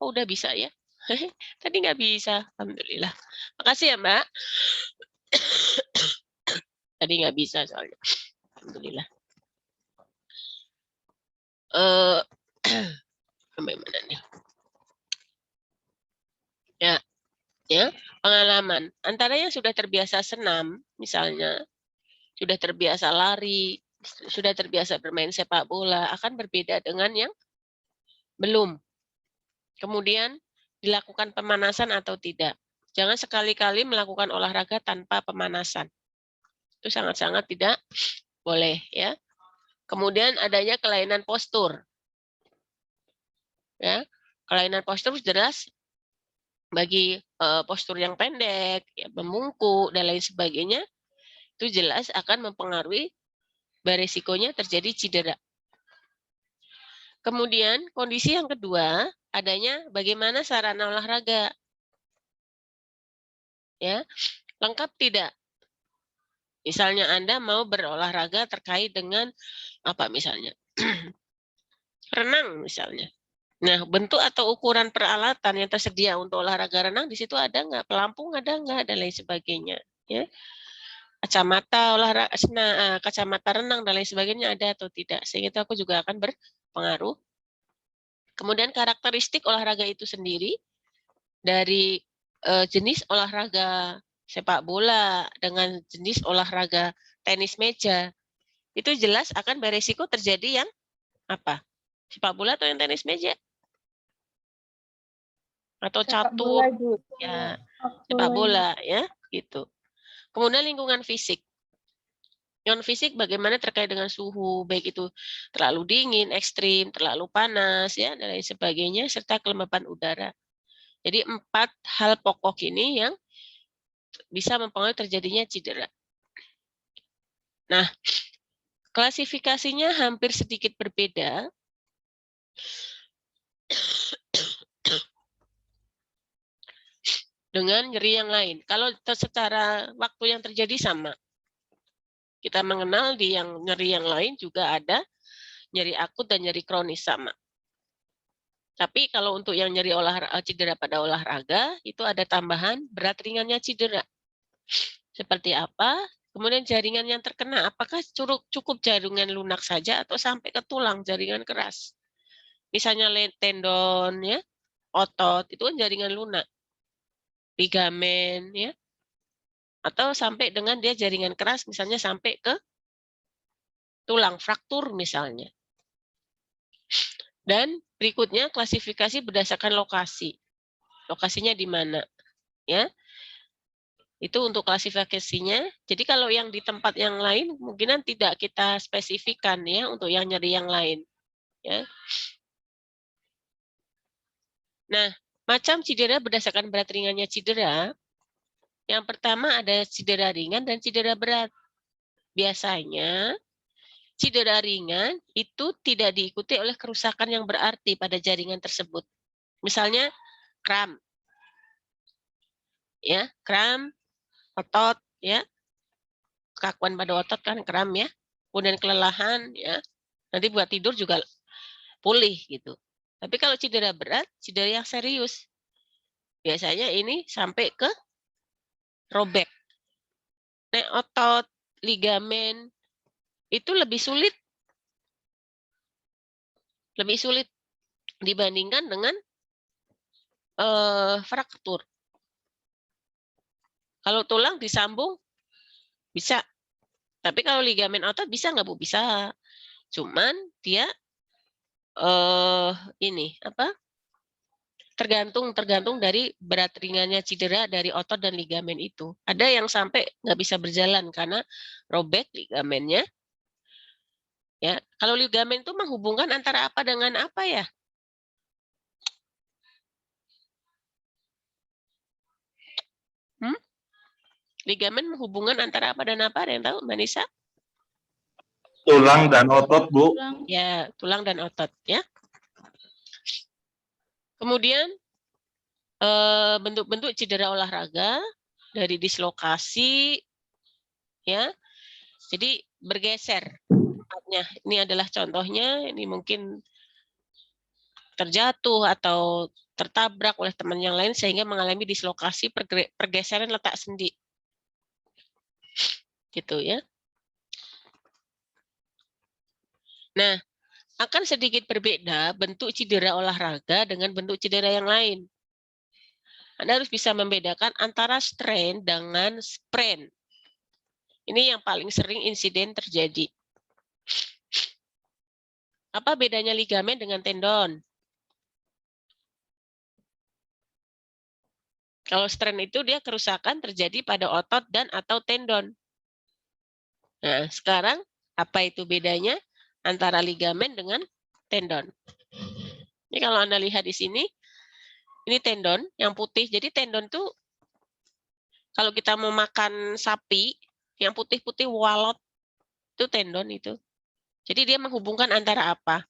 udah bisa ya? Tadi nggak bisa. Alhamdulillah. Makasih ya, Mbak. Tadi nggak bisa soalnya. Alhamdulillah. Sampai mana nih? Ya, pengalaman. Antara yang sudah terbiasa senam, misalnya, sudah terbiasa lari, sudah terbiasa bermain sepak bola, akan berbeda dengan yang belum. Kemudian dilakukan pemanasan atau tidak. Jangan sekali-kali melakukan olahraga tanpa pemanasan. Itu sangat-sangat tidak boleh ya. Kemudian adanya kelainan postur. Ya, kelainan postur jelas bagi postur yang pendek, ya, membungkuk dan lain sebagainya, itu jelas akan mempengaruhi beresikonya terjadi cedera. Kemudian kondisi yang kedua, adanya bagaimana sarana olahraga. Ya, lengkap tidak? Misalnya Anda mau berolahraga terkait dengan apa misalnya? Renang misalnya. Nah, bentuk atau ukuran peralatan yang tersedia untuk olahraga renang di situ ada nggak? Pelampung ada nggak? Dan lain sebagainya. Ya. Kacamata olahraga, kacamata renang dan lain sebagainya ada atau tidak? Sehingga itu aku juga akan berpengaruh. Kemudian karakteristik olahraga itu sendiri dari jenis olahraga sepak bola dengan jenis olahraga tenis meja itu jelas akan beresiko terjadi yang apa? Sepak bola atau yang tenis meja? Atau catur? Ya, sepak bola ya, gitu. Kemudian lingkungan fisik. Non fisik bagaimana terkait dengan suhu, baik itu terlalu dingin, ekstrim, terlalu panas, ya, dan lain sebagainya, serta kelembapan udara. Jadi 4 hal pokok ini yang bisa mempengaruhi terjadinya cedera. Nah, klasifikasinya hampir sedikit berbeda. Dengan nyeri yang lain. Kalau secara waktu yang terjadi sama. Kita mengenal di yang nyeri yang lain juga ada nyeri akut dan nyeri kronis sama. Tapi kalau untuk yang nyeri cedera pada olahraga, itu ada tambahan berat ringannya cedera. Seperti apa? Kemudian jaringan yang terkena, apakah cukup jaringan lunak saja atau sampai ke tulang jaringan keras? Misalnya tendon, ya, otot, itu kan jaringan lunak. Ligamen, ya, atau sampai dengan dia jaringan keras, misalnya sampai ke tulang, fraktur misalnya. Dan berikutnya klasifikasi berdasarkan lokasi. Lokasinya di mana? Ya. Itu untuk klasifikasinya. Jadi kalau yang di tempat yang lain kemungkinan tidak kita spesifikkan ya untuk yang nyeri yang lain. Ya. Nah, macam cedera berdasarkan berat ringannya cedera. Yang pertama ada cedera ringan dan cedera berat. Biasanya cedera ringan itu tidak diikuti oleh kerusakan yang berarti pada jaringan tersebut. Misalnya kram. Ya, kram otot ya. Kekakuan pada otot kan kram ya. Kemudian kelelahan ya. Nanti buat tidur juga pulih gitu. Tapi kalau cedera berat, cedera yang serius. Biasanya ini sampai ke robek. Nah, otot, ligamen itu lebih sulit dibandingkan dengan fraktur. Kalau tulang disambung bisa, tapi kalau ligamen otot bisa nggak Bu? Bisa. Cuman dia ini apa? Tergantung dari berat ringannya cedera dari otot dan ligamen itu. Ada yang sampai nggak bisa berjalan karena robek ligamennya. Ya, kalau ligamen itu menghubungkan antara apa dengan apa ya? Ligamen menghubungkan antara apa dan apa? Ada yang tahu, Mbak Nisa? Tulang dan otot, Bu. Ya, tulang dan otot, ya. Kemudian bentuk-bentuk cedera olahraga dari dislokasi, ya. Jadi bergeser tempatnya. Ini adalah contohnya. Ini mungkin terjatuh atau tertabrak oleh teman yang lain sehingga mengalami dislokasi pergeseran letak sendi. Gitu ya. Nah, akan sedikit berbeda bentuk cedera olahraga dengan bentuk cedera yang lain. Anda harus bisa membedakan antara strain dengan sprain. Ini yang paling sering insiden terjadi. Apa bedanya ligamen dengan tendon? Kalau strain itu dia kerusakan terjadi pada otot dan atau tendon. Nah, sekarang apa itu bedanya antara ligamen dengan tendon? Ini kalau Anda lihat di sini, ini tendon yang putih. Jadi tendon tuh kalau kita mau makan sapi, yang putih-putih walot, itu tendon itu. Jadi dia menghubungkan antara apa?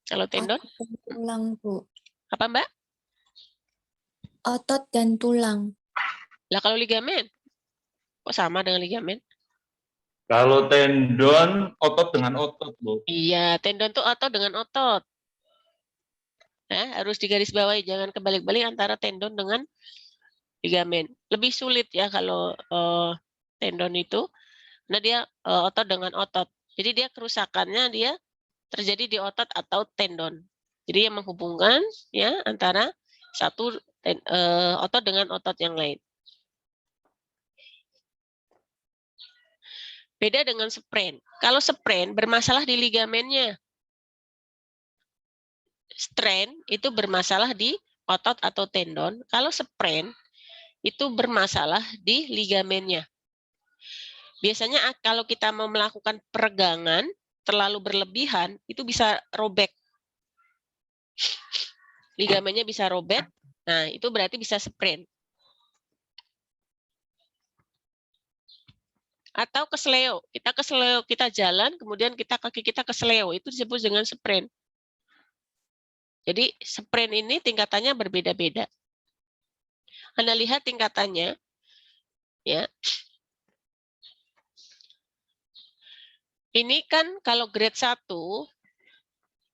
Kalau tendon? Tulang, Bu. Apa, Mbak? Otot dan tulang. Lah kalau ligamen? Kok sama dengan ligamen? Kalau tendon, otot dengan otot, Bu. Iya, tendon tuh otot dengan otot. Nah, harus digarisbawahi, jangan kebalik-balik antara tendon dengan ligamen. Lebih sulit ya kalau tendon itu, nah dia otot dengan otot. Jadi dia kerusakannya dia terjadi di otot atau tendon. Jadi yang menghubungkan ya antara satu otot dengan otot yang lain. Beda dengan sprain. Kalau sprain bermasalah di ligamennya. Strain itu bermasalah di otot atau tendon. Kalau sprain itu bermasalah di ligamennya. Biasanya kalau kita mau melakukan peregangan terlalu berlebihan, itu bisa robek. Ligamennya bisa robek, nah itu berarti bisa sprain. Atau kesleo, kita jalan, kemudian kaki kita kesleo, itu disebut dengan sprain. Jadi sprain ini tingkatannya berbeda-beda. Anda lihat tingkatannya, ya. Ini kan kalau grade 1,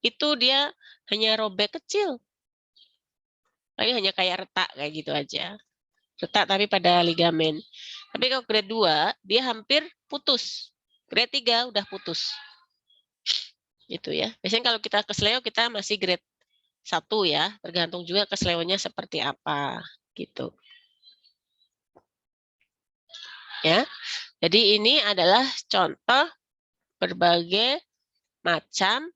itu dia hanya robek kecil. Ini hanya kayak retak, kayak gitu aja. Retak tapi pada ligamen. Tapi kalau grade 2, dia hampir putus. Grade 3 udah putus. Gitu ya. Biasanya kalau kita kesleo, kita masih grade 1 ya. Tergantung juga kesleonya seperti apa. Gitu. Ya. Jadi ini adalah contoh berbagai macam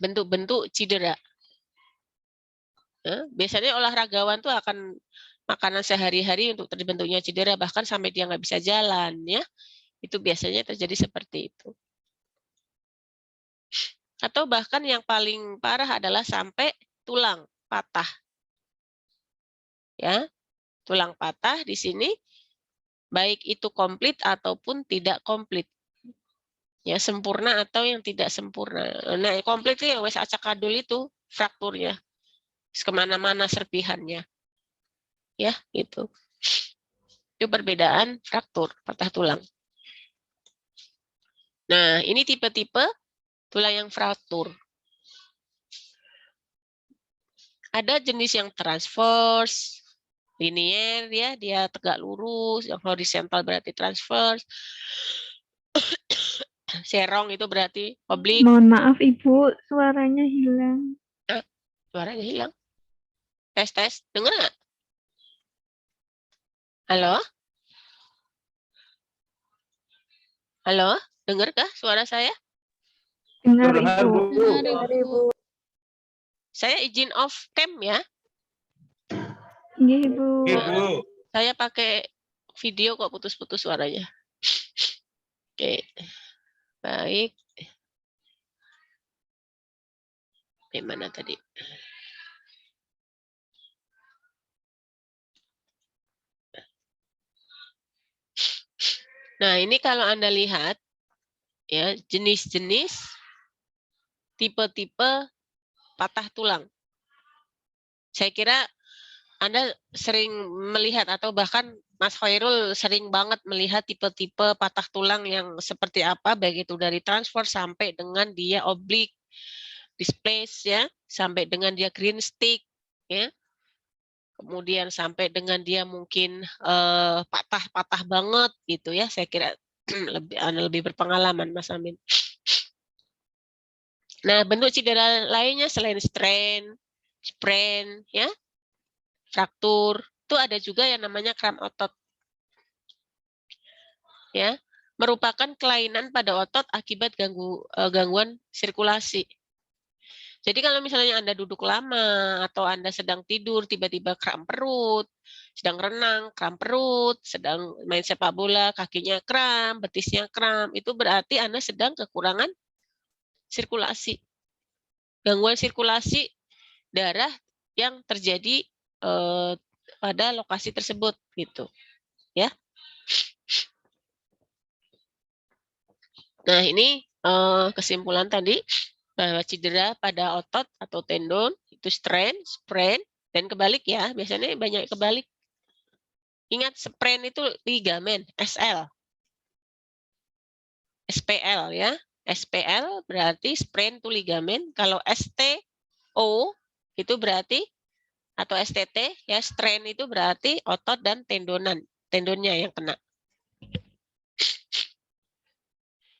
bentuk-bentuk cedera. Ya, biasanya olahragawan tuh akan makanan sehari-hari untuk terbentuknya cedera, bahkan sampai dia nggak bisa jalan, ya. Itu biasanya terjadi seperti itu. Atau bahkan yang paling parah adalah sampai tulang patah. Ya, tulang patah di sini, baik itu komplit ataupun tidak komplit. Ya, sempurna atau yang tidak sempurna. Nah, komplit itu yang wes acak-adul itu frakturnya. Kemana-mana serpihannya. Ya, gitu. Itu perbedaan fraktur, patah tulang. Nah, ini tipe-tipe tulang yang fraktur. Ada jenis yang transverse, linier ya, dia tegak lurus, yang horizontal berarti transverse. Serong itu berarti oblique. Mohon maaf Ibu, suaranya hilang. Suaranya hilang. Tes, dengar nggak? Halo? Halo, dengar kah suara saya? Dengar Dengar, Ibu. Bu. Dengar, Ibu. Saya izin off cam ya. Iya Ibu. Ibu. Saya pakai video kok putus-putus suaranya. Oke, baik. Gimana tadi? Nah, ini kalau Anda lihat, ya jenis-jenis, tipe-tipe patah tulang. Saya kira Anda sering melihat atau bahkan Mas Khairul sering banget melihat tipe-tipe patah tulang yang seperti apa, baik itu dari transverse sampai dengan dia oblique, displace ya. sampai dengan dia green stick, ya. Kemudian sampai dengan dia mungkin patah-patah banget gitu ya. Saya kira lebih berpengalaman Mas Amin. Nah, bentuk cedera lainnya selain strain, sprain, ya, fraktur, itu ada juga yang namanya kram otot. Ya, merupakan kelainan pada otot akibat gangguan sirkulasi. Jadi kalau misalnya Anda duduk lama atau Anda sedang tidur tiba-tiba kram perut, sedang renang kram perut, sedang main sepak bola kakinya kram, betisnya kram, itu berarti Anda sedang kekurangan sirkulasi. Gangguan sirkulasi darah yang terjadi pada lokasi tersebut gitu, ya. Nah, ini kesimpulan tadi bahwa cedera pada otot atau tendon itu strain, sprain, dan kebalik ya. Biasanya banyak kebalik. Ingat sprain itu ligamen, SL. SPL ya. SPL berarti sprain itu ligamen. Kalau STO itu berarti atau STT ya, strain itu berarti otot dan tendonnya yang kena.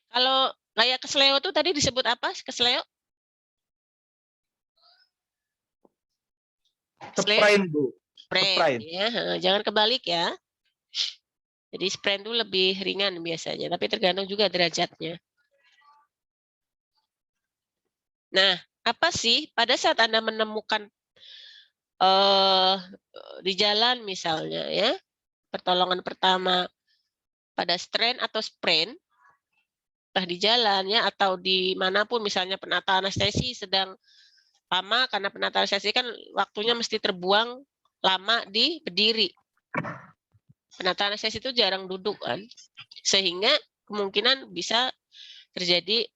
Kalau kayak kesleo itu tadi disebut apa? Kesleo? Sprain, Bu. Sprain, Sprain. ya. Jangan kebalik ya. Jadi sprain itu lebih ringan biasanya, tapi tergantung juga derajatnya. Nah, apa sih pada saat Anda menemukan di jalan misalnya ya, pertolongan pertama pada strain atau sprain, entah di jalan ya atau di manapun, misalnya penata anestesi sedang lama, karena penata anestesi kan waktunya mesti terbuang lama di berdiri. Penata anestesi itu jarang duduk kan, sehingga kemungkinan bisa terjadi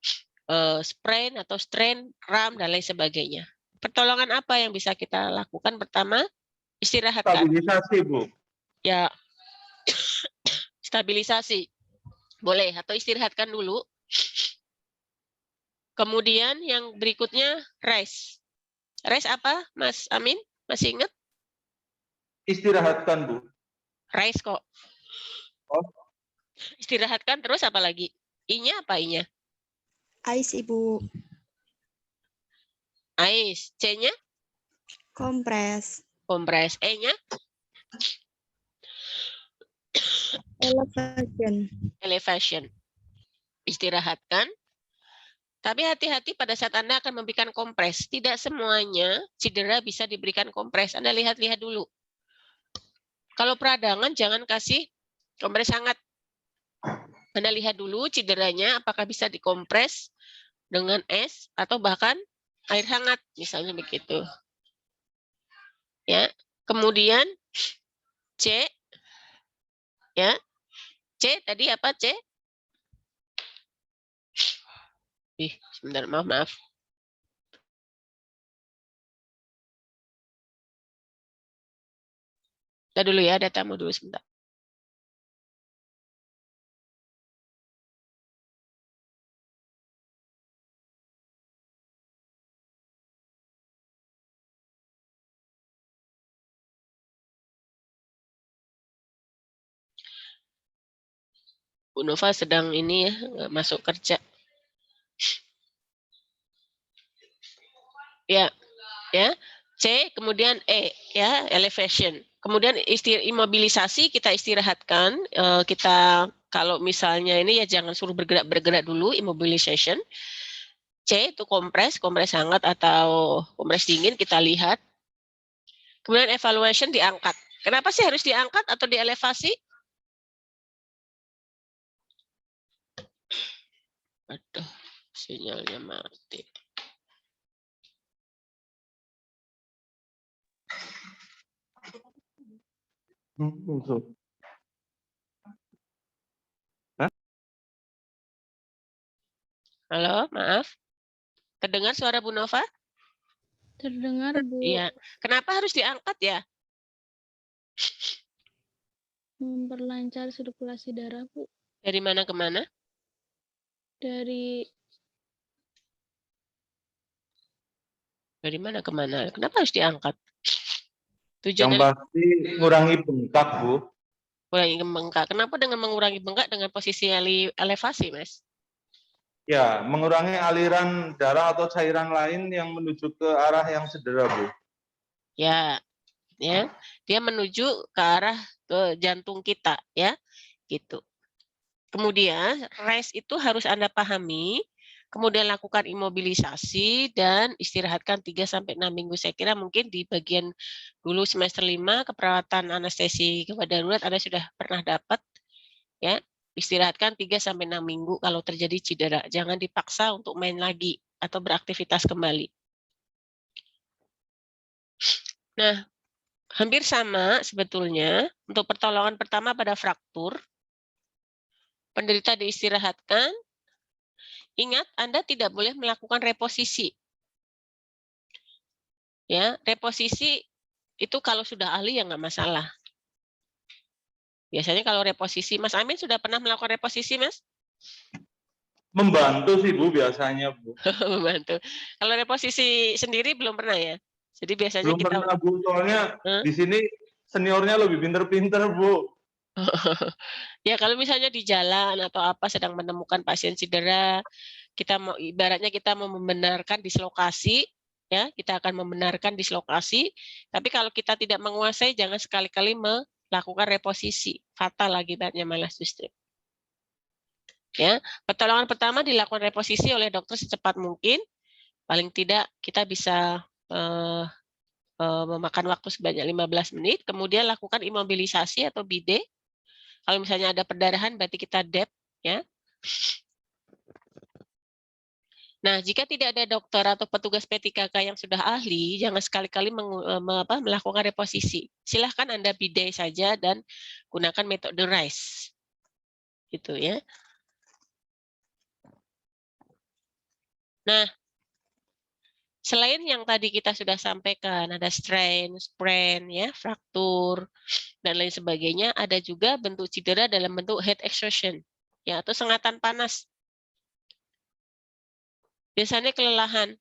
sprain atau strain, kram, dan lain sebagainya. Pertolongan apa yang bisa kita lakukan? Pertama, istirahatkan. Stabilisasi, Bu. Ya, stabilisasi. Boleh, atau istirahatkan dulu. Kemudian yang berikutnya, rest. Rest apa, Mas Amin? Masih ingat? Istirahatkan, Bu. Rest kok. Oh. Istirahatkan, terus apa lagi? I-nya apa I-nya? Ais, Ibu. Ice. C-nya? Kompres. Kompres. E-nya? Elevation. Elevation. Istirahatkan. Tapi hati-hati pada saat Anda akan memberikan kompres. Tidak semuanya cedera bisa diberikan kompres. Anda lihat-lihat dulu. Kalau peradangan jangan kasih kompres hangat. Anda lihat dulu cederanya apakah bisa dikompres dengan es atau bahkan air hangat, misalnya begitu. Ya. Kemudian C, ya. C tadi apa C? Sebentar, maaf. Kita dulu ya, ada tamu dulu sebentar. Bu Nova sedang ini ya, masuk kerja. Ya, ya. C, kemudian E, ya, elevation. Kemudian imobilisasi kita istirahatkan. Kita kalau misalnya ini ya jangan suruh bergerak dulu, immobilization. C itu kompres hangat atau kompres dingin, kita lihat. Kemudian evaluation, diangkat. Kenapa sih harus diangkat atau dielevasi? Aduh, sinyalnya mati. Halo, maaf. Terdengar suara Bu Nova? Terdengar, Bu. Iya. Kenapa harus diangkat ya? Memperlancar sirkulasi darah, Bu. Dari mana ke mana? Dari Dari mana ke mana? Kenapa harus diangkat? Yang Tujuannya pasti ngurangi bengkak, Bu. mengurangi bengkak. Kenapa dengan mengurangi bengkak dengan posisi elevasi, Mas? Ya, mengurangi aliran darah atau cairan lain yang menuju ke arah yang cedera, Bu. Ya, ya. Dia menuju ke arah ke jantung kita, ya. Gitu. Kemudian, rest itu harus Anda pahami, kemudian lakukan imobilisasi dan istirahatkan 3-6 minggu. Saya kira mungkin di bagian dulu semester 5 keperawatan anestesi gawat darurat Anda sudah pernah dapat, ya. Istirahatkan 3-6 minggu kalau terjadi cedera. Jangan dipaksa untuk main lagi atau beraktivitas kembali. Nah, hampir sama sebetulnya untuk pertolongan pertama pada fraktur. Penderita diistirahatkan. Ingat, Anda tidak boleh melakukan reposisi. Ya, reposisi itu kalau sudah ahli ya nggak masalah. Biasanya kalau reposisi, Mas Amin sudah pernah melakukan reposisi, Mas? Membantu sih, Bu, biasanya, Bu. Membantu. Kalau reposisi sendiri belum pernah ya? Jadi biasanya Belum kita... pernah, Bu, soalnya di sini seniornya lebih pinter-pinter, Bu. Ya kalau misalnya di jalan atau apa sedang menemukan pasien cedera, kita mau ibaratnya kita mau membenarkan dislokasi, ya kita akan membenarkan dislokasi. Tapi kalau kita tidak menguasai, jangan sekali-kali melakukan reposisi, fatal akibatnya malah justru. Ya, pertolongan pertama dilakukan reposisi oleh dokter secepat mungkin. Paling tidak kita bisa memakan waktu sebanyak 15 menit. Kemudian lakukan imobilisasi atau BD. Kalau misalnya ada perdarahan, berarti kita DEP, ya. Nah, jika tidak ada dokter atau petugas P3K yang sudah ahli, jangan sekali-kali melakukan reposisi. Silahkan Anda bidet saja dan gunakan metode RICE. Gitu ya. Nah, selain yang tadi kita sudah sampaikan, ada strain, sprain, ya, fraktur, dan lain sebagainya, ada juga bentuk cedera dalam bentuk head exhaustion, ya, atau sengatan panas. Biasanya kelelahan,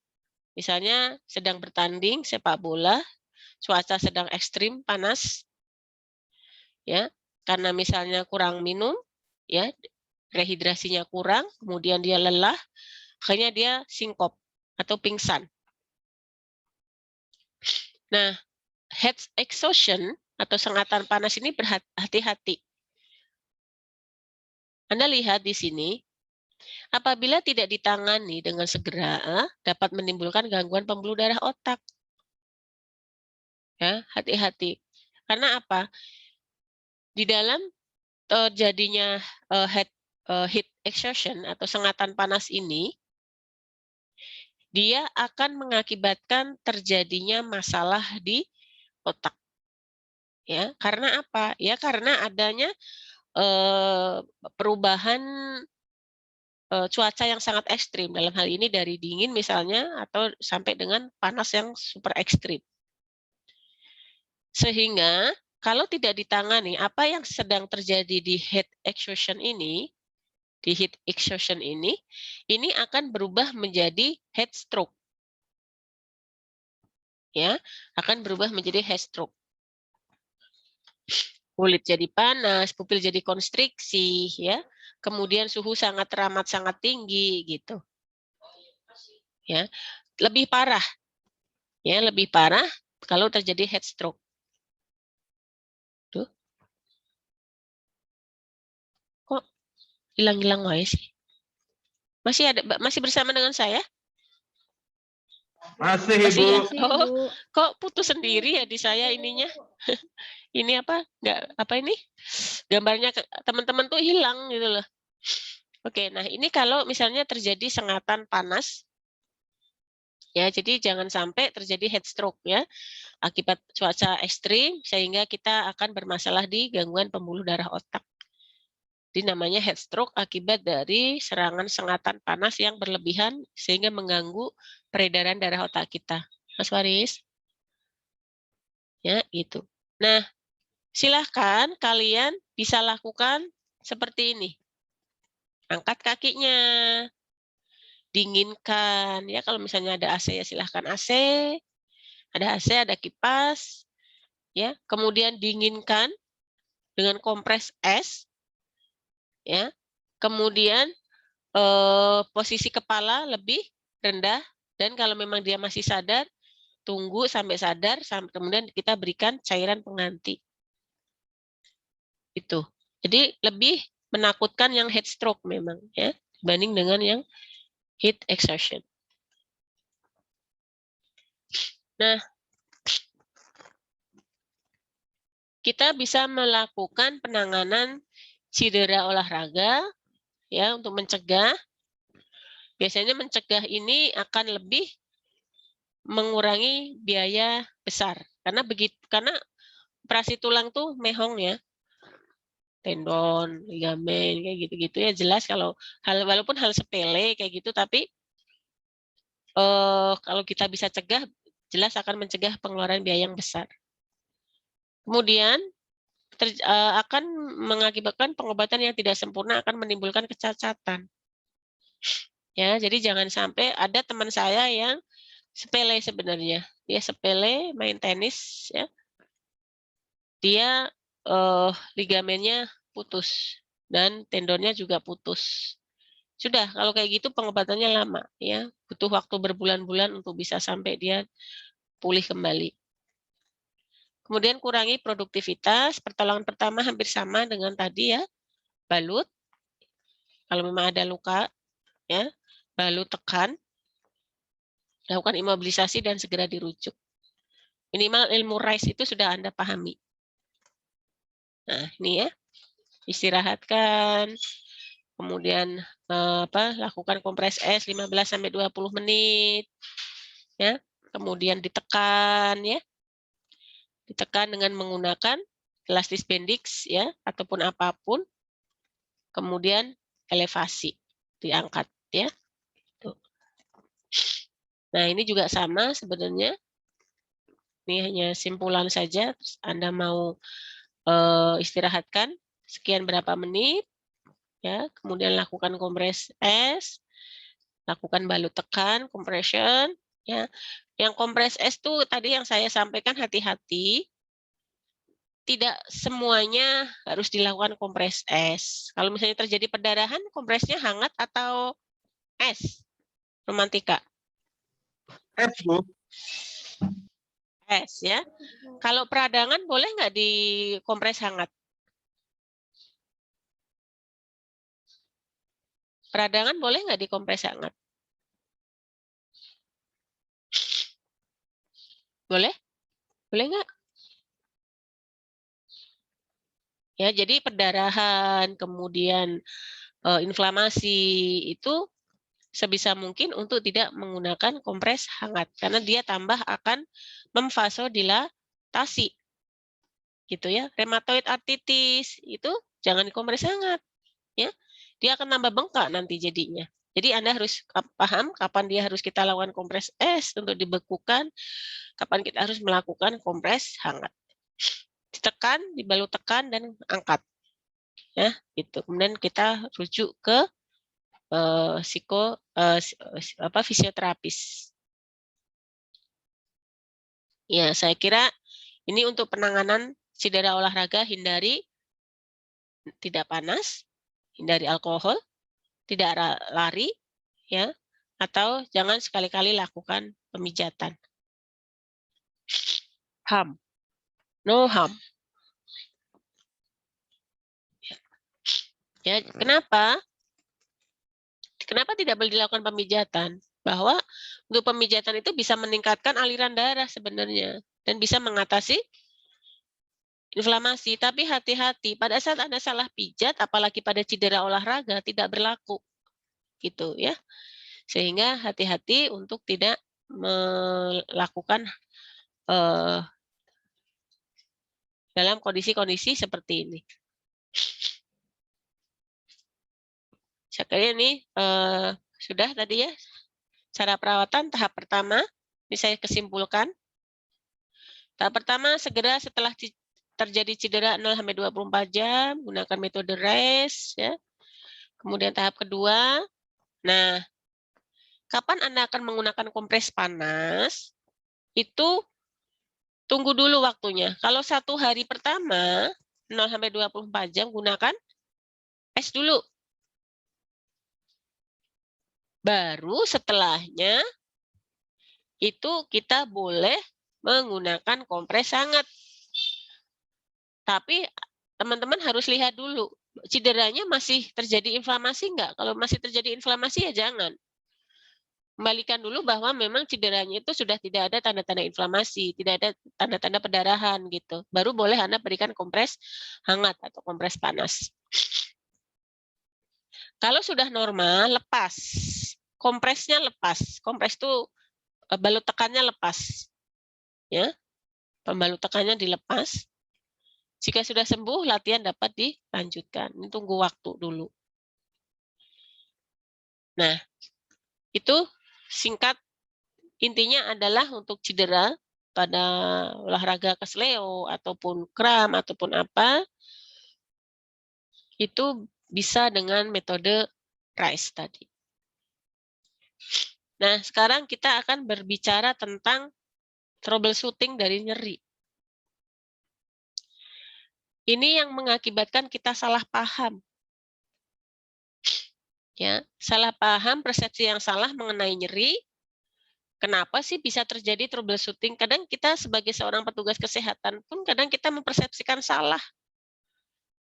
misalnya sedang bertanding sepak bola, cuaca sedang ekstrim panas, ya, karena misalnya kurang minum, ya, rehidrasinya kurang, kemudian dia lelah, akhirnya dia sinkop atau pingsan. Nah, head exhaustion atau sengatan panas ini berhati-hati. Anda lihat di sini, apabila tidak ditangani dengan segera, dapat menimbulkan gangguan pembuluh darah otak. Ya, hati-hati. Karena apa? Di dalam terjadinya heat exhaustion atau sengatan panas ini, dia akan mengakibatkan terjadinya masalah di otak. Ya, karena apa? Ya, karena adanya perubahan cuaca yang sangat ekstrim, dalam hal ini dari dingin misalnya, atau sampai dengan panas yang super ekstrim. Sehingga kalau tidak ditangani, apa yang sedang terjadi di heat exhaustion ini akan berubah menjadi heat stroke. Ya, akan berubah menjadi heat stroke. Kulit jadi panas, pupil jadi konstriksi, ya. Kemudian suhu sangat teramat sangat tinggi gitu. Ya, lebih parah. Ya, lebih parah kalau terjadi heat stroke. Tuh. Kok hilang-hilang wae sih? Masih bersama dengan saya? Masih, Masih ya? Bu. Oh, kok putus sendiri ya di saya ininya? Ini apa? Nggak apa ini? Gambarnya teman-teman tuh hilang gitu loh. Oke, nah ini kalau misalnya terjadi sengatan panas, ya, jadi jangan sampai terjadi heat stroke ya, akibat cuaca ekstrim sehingga kita akan bermasalah di gangguan pembuluh darah otak. Jadi namanya heat stroke akibat dari serangan sengatan panas yang berlebihan sehingga mengganggu peredaran darah otak kita. Mas Waris? Ya, gitu. Nah, silahkan kalian bisa lakukan seperti ini. Angkat kakinya. dinginkan ya. Kalau misalnya ada AC ya silahkan AC, ada kipas ya. Kemudian dinginkan dengan kompres es ya. Kemudian posisi kepala lebih rendah, dan kalau memang dia masih sadar, tunggu sampai sadar, kemudian kita berikan cairan pengganti. Itu. Jadi lebih menakutkan yang heat stroke memang ya, dibanding dengan yang heat exhaustion. Nah, kita bisa melakukan penanganan cedera olahraga ya untuk mencegah. Biasanya mencegah ini akan lebih mengurangi biaya besar karena operasi tulang tuh mehong ya, tendon, ligamen kayak gitu-gitu ya, jelas kalau walaupun hal sepele kayak gitu, tapi kalau kita bisa cegah, jelas akan mencegah pengeluaran biaya yang besar. Kemudian akan mengakibatkan pengobatan yang tidak sempurna, akan menimbulkan kecacatan. Ya, jadi jangan sampai ada teman saya yang sepele sebenarnya. Dia sepele main tenis ya. Dia ligamennya putus dan tendonnya juga putus. Sudah, kalau kayak gitu pengobatannya lama ya. Butuh waktu berbulan-bulan untuk bisa sampai dia pulih kembali. Kemudian kurangi produktivitas. Pertolongan pertama hampir sama dengan tadi ya. Balut. Kalau memang ada luka ya, balut tekan. Lakukan imobilisasi dan segera dirujuk. Minimal ilmu RICE itu sudah Anda pahami. Nah, ini ya. Istirahatkan. Kemudian lakukan kompres es 15-20 menit. Ya. Kemudian ditekan ya. Ditekan dengan menggunakan elastis bendix ya ataupun apapun. Kemudian elevasi diangkat ya. Tuh. Nah, ini juga sama sebenarnya. Ini hanya simpulan saja. Terus Anda mau istirahatkan sekian berapa menit ya, kemudian lakukan kompres es, lakukan balut tekan, compression ya. Yang kompres es tuh tadi yang saya sampaikan, hati-hati. Tidak semuanya harus dilakukan kompres es. Kalau misalnya terjadi perdarahan, kompresnya hangat atau es? Romantika. Es, Bu. Es ya. Kalau peradangan boleh nggak dikompres hangat? Peradangan boleh nggak dikompres hangat? Boleh? Boleh nggak? Ya, jadi perdarahan, kemudian inflamasi itu sebisa mungkin untuk tidak menggunakan kompres hangat karena dia tambah akan memvasodilatasi. Gitu ya. Rheumatoid arthritis itu jangan dikompres hangat, ya. Dia akan tambah bengkak nanti jadinya. Jadi Anda harus paham kapan dia harus kita lakukan kompres es untuk dibekukan, kapan kita harus melakukan kompres hangat. Ditekan, dibalut tekan dan angkat. Ya, gitu. Kemudian kita rujuk ke fisioterapis. Ya, saya kira ini untuk penanganan cedera olahraga. Hindari tidak panas, hindari alkohol, tidak lari, ya, atau jangan sekali-kali lakukan pemijatan. HAM, no HAM. Ya, kenapa? Kenapa tidak boleh dilakukan pemijatan? Bahwa untuk pemijatan itu bisa meningkatkan aliran darah sebenarnya dan bisa mengatasi inflamasi. Tapi hati-hati, pada saat Anda salah pijat, apalagi pada cedera olahraga, tidak berlaku. Gitu ya. Sehingga hati-hati untuk tidak melakukan dalam kondisi-kondisi seperti ini. Saya kira ini sudah tadi ya, cara perawatan tahap pertama. Ini saya kesimpulkan. Tahap pertama, segera setelah terjadi cedera 0-24 jam, gunakan metode REST. Ya. Kemudian tahap kedua, nah kapan Anda akan menggunakan kompres panas, itu tunggu dulu waktunya. Kalau 1 hari pertama, 0-24 jam, gunakan es dulu. Baru setelahnya, itu kita boleh menggunakan kompres hangat. Tapi teman-teman harus lihat dulu, cederanya masih terjadi inflamasi enggak? Kalau masih terjadi inflamasi ya jangan. Kembalikan dulu bahwa memang cederanya itu sudah tidak ada tanda-tanda inflamasi, tidak ada tanda-tanda perdarahan gitu. Baru boleh Anda berikan kompres hangat atau kompres panas. Kalau sudah normal, lepas. Kompresnya lepas. Kompres itu balut tekannya lepas. Ya. Pembalut tekannya dilepas. Jika sudah sembuh, latihan dapat dilanjutkan. Ini tunggu waktu dulu. Nah, itu singkat intinya adalah untuk cedera pada olahraga kesleo ataupun kram ataupun apa, itu bisa dengan metode RICE tadi. Nah, sekarang kita akan berbicara tentang troubleshooting dari nyeri. Ini yang mengakibatkan kita salah paham. Ya, salah paham, persepsi yang salah mengenai nyeri. Kenapa sih bisa terjadi troubleshooting? Kadang kita sebagai seorang petugas kesehatan pun kadang kita mempersepsikan salah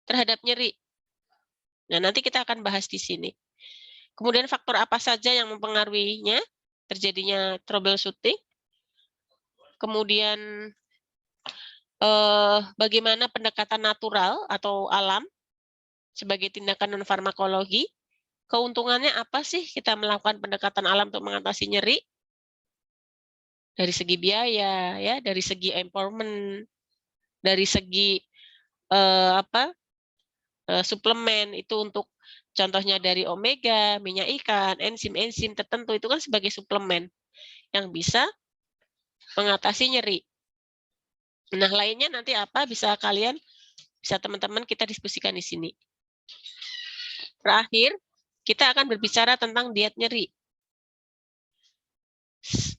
terhadap nyeri. Nah, nanti kita akan bahas di sini. Kemudian faktor apa saja yang mempengaruhinya terjadinya troubleshooting? Kemudian bagaimana pendekatan natural atau alam sebagai tindakan non-farmakologi? Keuntungannya apa sih kita melakukan pendekatan alam untuk mengatasi nyeri? Dari segi biaya, ya, dari segi empowerment, dari segi suplemen itu untuk contohnya dari omega, minyak ikan, enzim-enzim tertentu itu kan sebagai suplemen yang bisa mengatasi nyeri. Nah, lainnya nanti apa bisa teman-teman kita diskusikan di sini. Terakhir, kita akan berbicara tentang diet nyeri.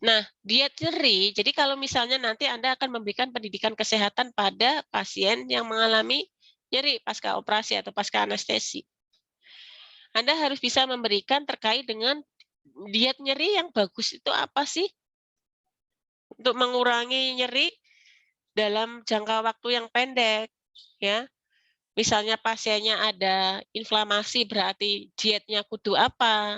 Nah, diet nyeri, jadi kalau misalnya nanti Anda akan memberikan pendidikan kesehatan pada pasien yang mengalami nyeri pasca operasi atau pasca anestesi. Anda harus bisa memberikan terkait dengan diet nyeri yang bagus itu apa sih? Untuk mengurangi nyeri dalam jangka waktu yang pendek, ya. Misalnya pasiennya ada inflamasi, berarti dietnya kudu apa?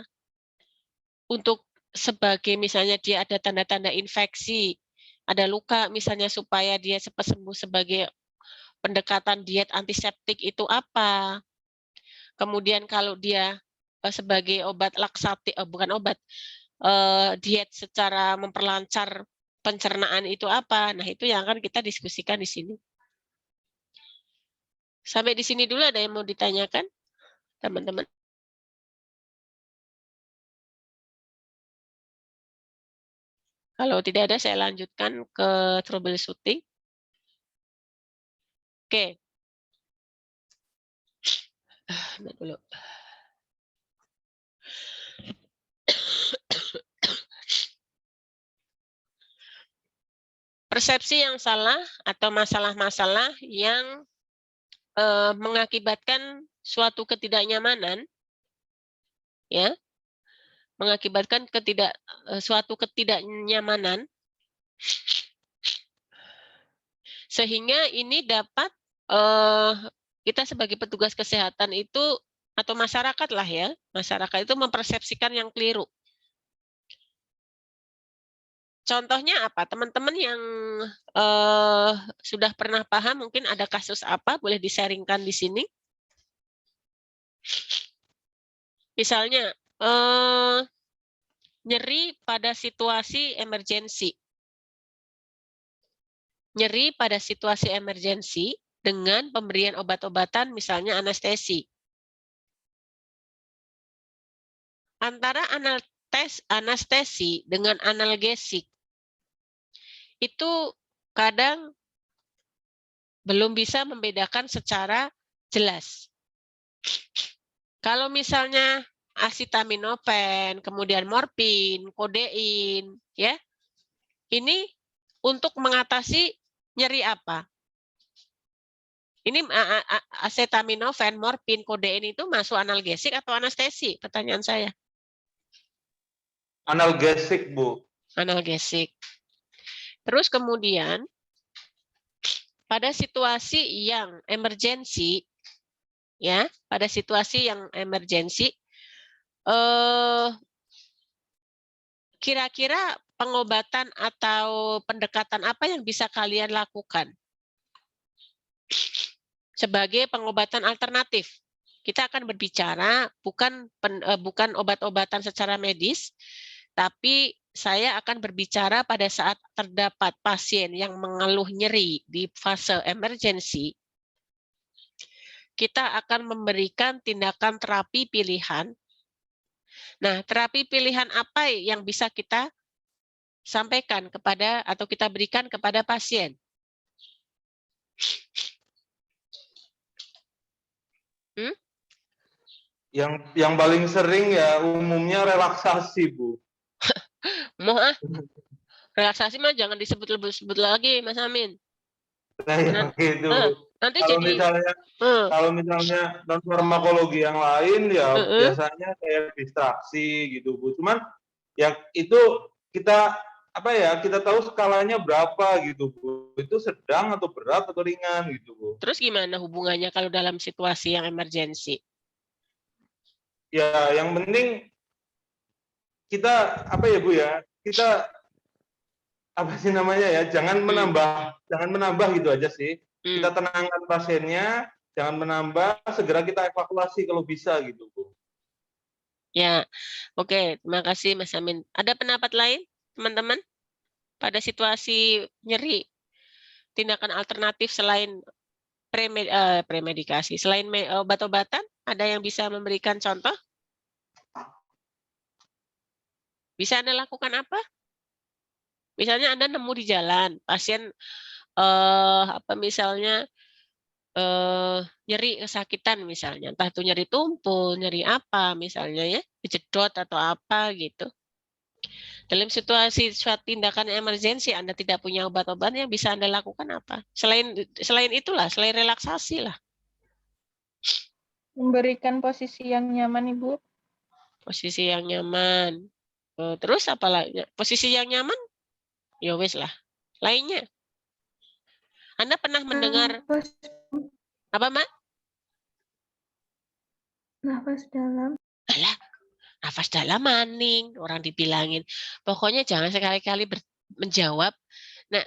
Untuk sebagai misalnya dia ada tanda-tanda infeksi, ada luka misalnya supaya dia cepat sembuh, sebagai pendekatan diet antiseptik itu apa? Kemudian kalau dia sebagai obat laksatif, bukan obat, diet secara memperlancar pencernaan itu apa? Nah, itu yang akan kita diskusikan di sini. Sampai di sini dulu ada yang mau ditanyakan, teman-teman? Kalau tidak ada, saya lanjutkan ke troubleshooting. Oke. Dulu. Persepsi yang salah atau masalah-masalah yang mengakibatkan suatu ketidaknyamanan, ya, mengakibatkan suatu ketidaknyamanan, sehingga ini dapat kita sebagai petugas kesehatan itu atau masyarakat lah ya, masyarakat itu mempersepsikan yang keliru. Contohnya apa? Teman-teman yang sudah pernah paham, mungkin ada kasus apa, boleh di-sharingkan di sini. Misalnya, nyeri pada situasi emergensi. Nyeri pada situasi emergensi dengan pemberian obat-obatan, misalnya anestesi. Antara anestesi dengan analgesik, itu kadang belum bisa membedakan secara jelas. Kalau misalnya Acetaminophen, kemudian morfin, kodein, ya. Ini untuk mengatasi nyeri apa? Ini acetaminophen, morfin, kodein itu masuk analgesik atau anestesi? Pertanyaan saya. Analgesik, Bu. Analgesik. Terus kemudian pada situasi yang emergensi, ya, pada situasi yang emergensi, kira-kira pengobatan atau pendekatan apa yang bisa kalian lakukan sebagai pengobatan alternatif? Kita akan berbicara bukan obat-obatan secara medis, tapi saya akan berbicara pada saat terdapat pasien yang mengeluh nyeri di fase emergensi. Kita akan memberikan tindakan terapi pilihan. Nah, terapi pilihan apa yang bisa kita sampaikan kepada atau kita berikan kepada pasien? Yang paling sering ya umumnya relaksasi, Bu. Mau relaksasi mah jangan disebut-sebut lagi, Mas Amin. Nah, yang itu. Nanti Kalau jadi misalnya non farmakologi yang lain ya biasanya kayak distraksi gitu, Bu. Cuman ya itu kita kita tahu skalanya berapa gitu, Bu. Itu sedang atau berat atau ringan gitu, Bu. Terus gimana hubungannya kalau dalam situasi yang emergensi? Ya, yang penting kita Bu ya? Kita jangan menambah gitu aja sih. Kita tenangkan pasiennya, jangan menambah, segera kita evakuasi kalau bisa gitu, Bu. Ya, oke, terima kasih Mas Amin. Ada pendapat lain, teman-teman? Pada situasi nyeri, tindakan alternatif selain premedikasi, selain obat-obatan, ada yang bisa memberikan contoh? Bisa Anda lakukan apa? Misalnya Anda nemu di jalan, pasien misalnya nyeri kesakitan misalnya, entah itu nyeri tumpul, nyeri apa misalnya ya, dijedot atau apa gitu. Dalam situasi suatu tindakan emergensi Anda tidak punya obat-obatan, yang bisa Anda lakukan apa? Selain itulah, selain relaksasi lah. Memberikan posisi yang nyaman, Ibu. Posisi yang nyaman. Terus apa lagi? Posisi yang nyaman? Ya wes lah. Lainnya. Anda pernah mendengar apa, Mak? Nafas dalam. Alah, nafas dalam maning, orang dibilangin. Pokoknya jangan sekali-kali menjawab. Nah,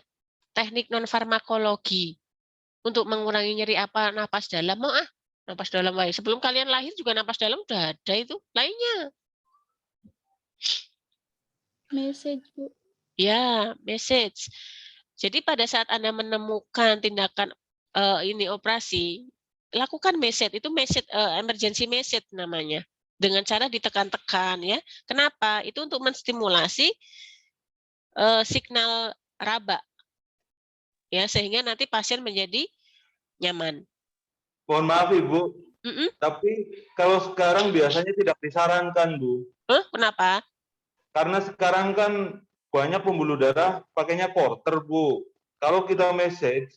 teknik non farmakologi untuk mengurangi nyeri apa nafas dalam mau nafas dalam wae. Sebelum kalian lahir juga nafas dalam udah ada itu. Lainnya. Message, Bu. Ya, message. Jadi pada saat Anda menemukan tindakan ini operasi, lakukan message. Itu message emergency message namanya. Dengan cara ditekan-tekan ya. Kenapa? Itu untuk menstimulasi signal raba. Ya, sehingga nanti pasien menjadi nyaman. Mohon maaf, Ibu. Tapi kalau sekarang biasanya tidak disarankan, Bu. Kenapa? Karena sekarang kan banyak pembuluh darah pakainya porter, Bu. Kalau kita message,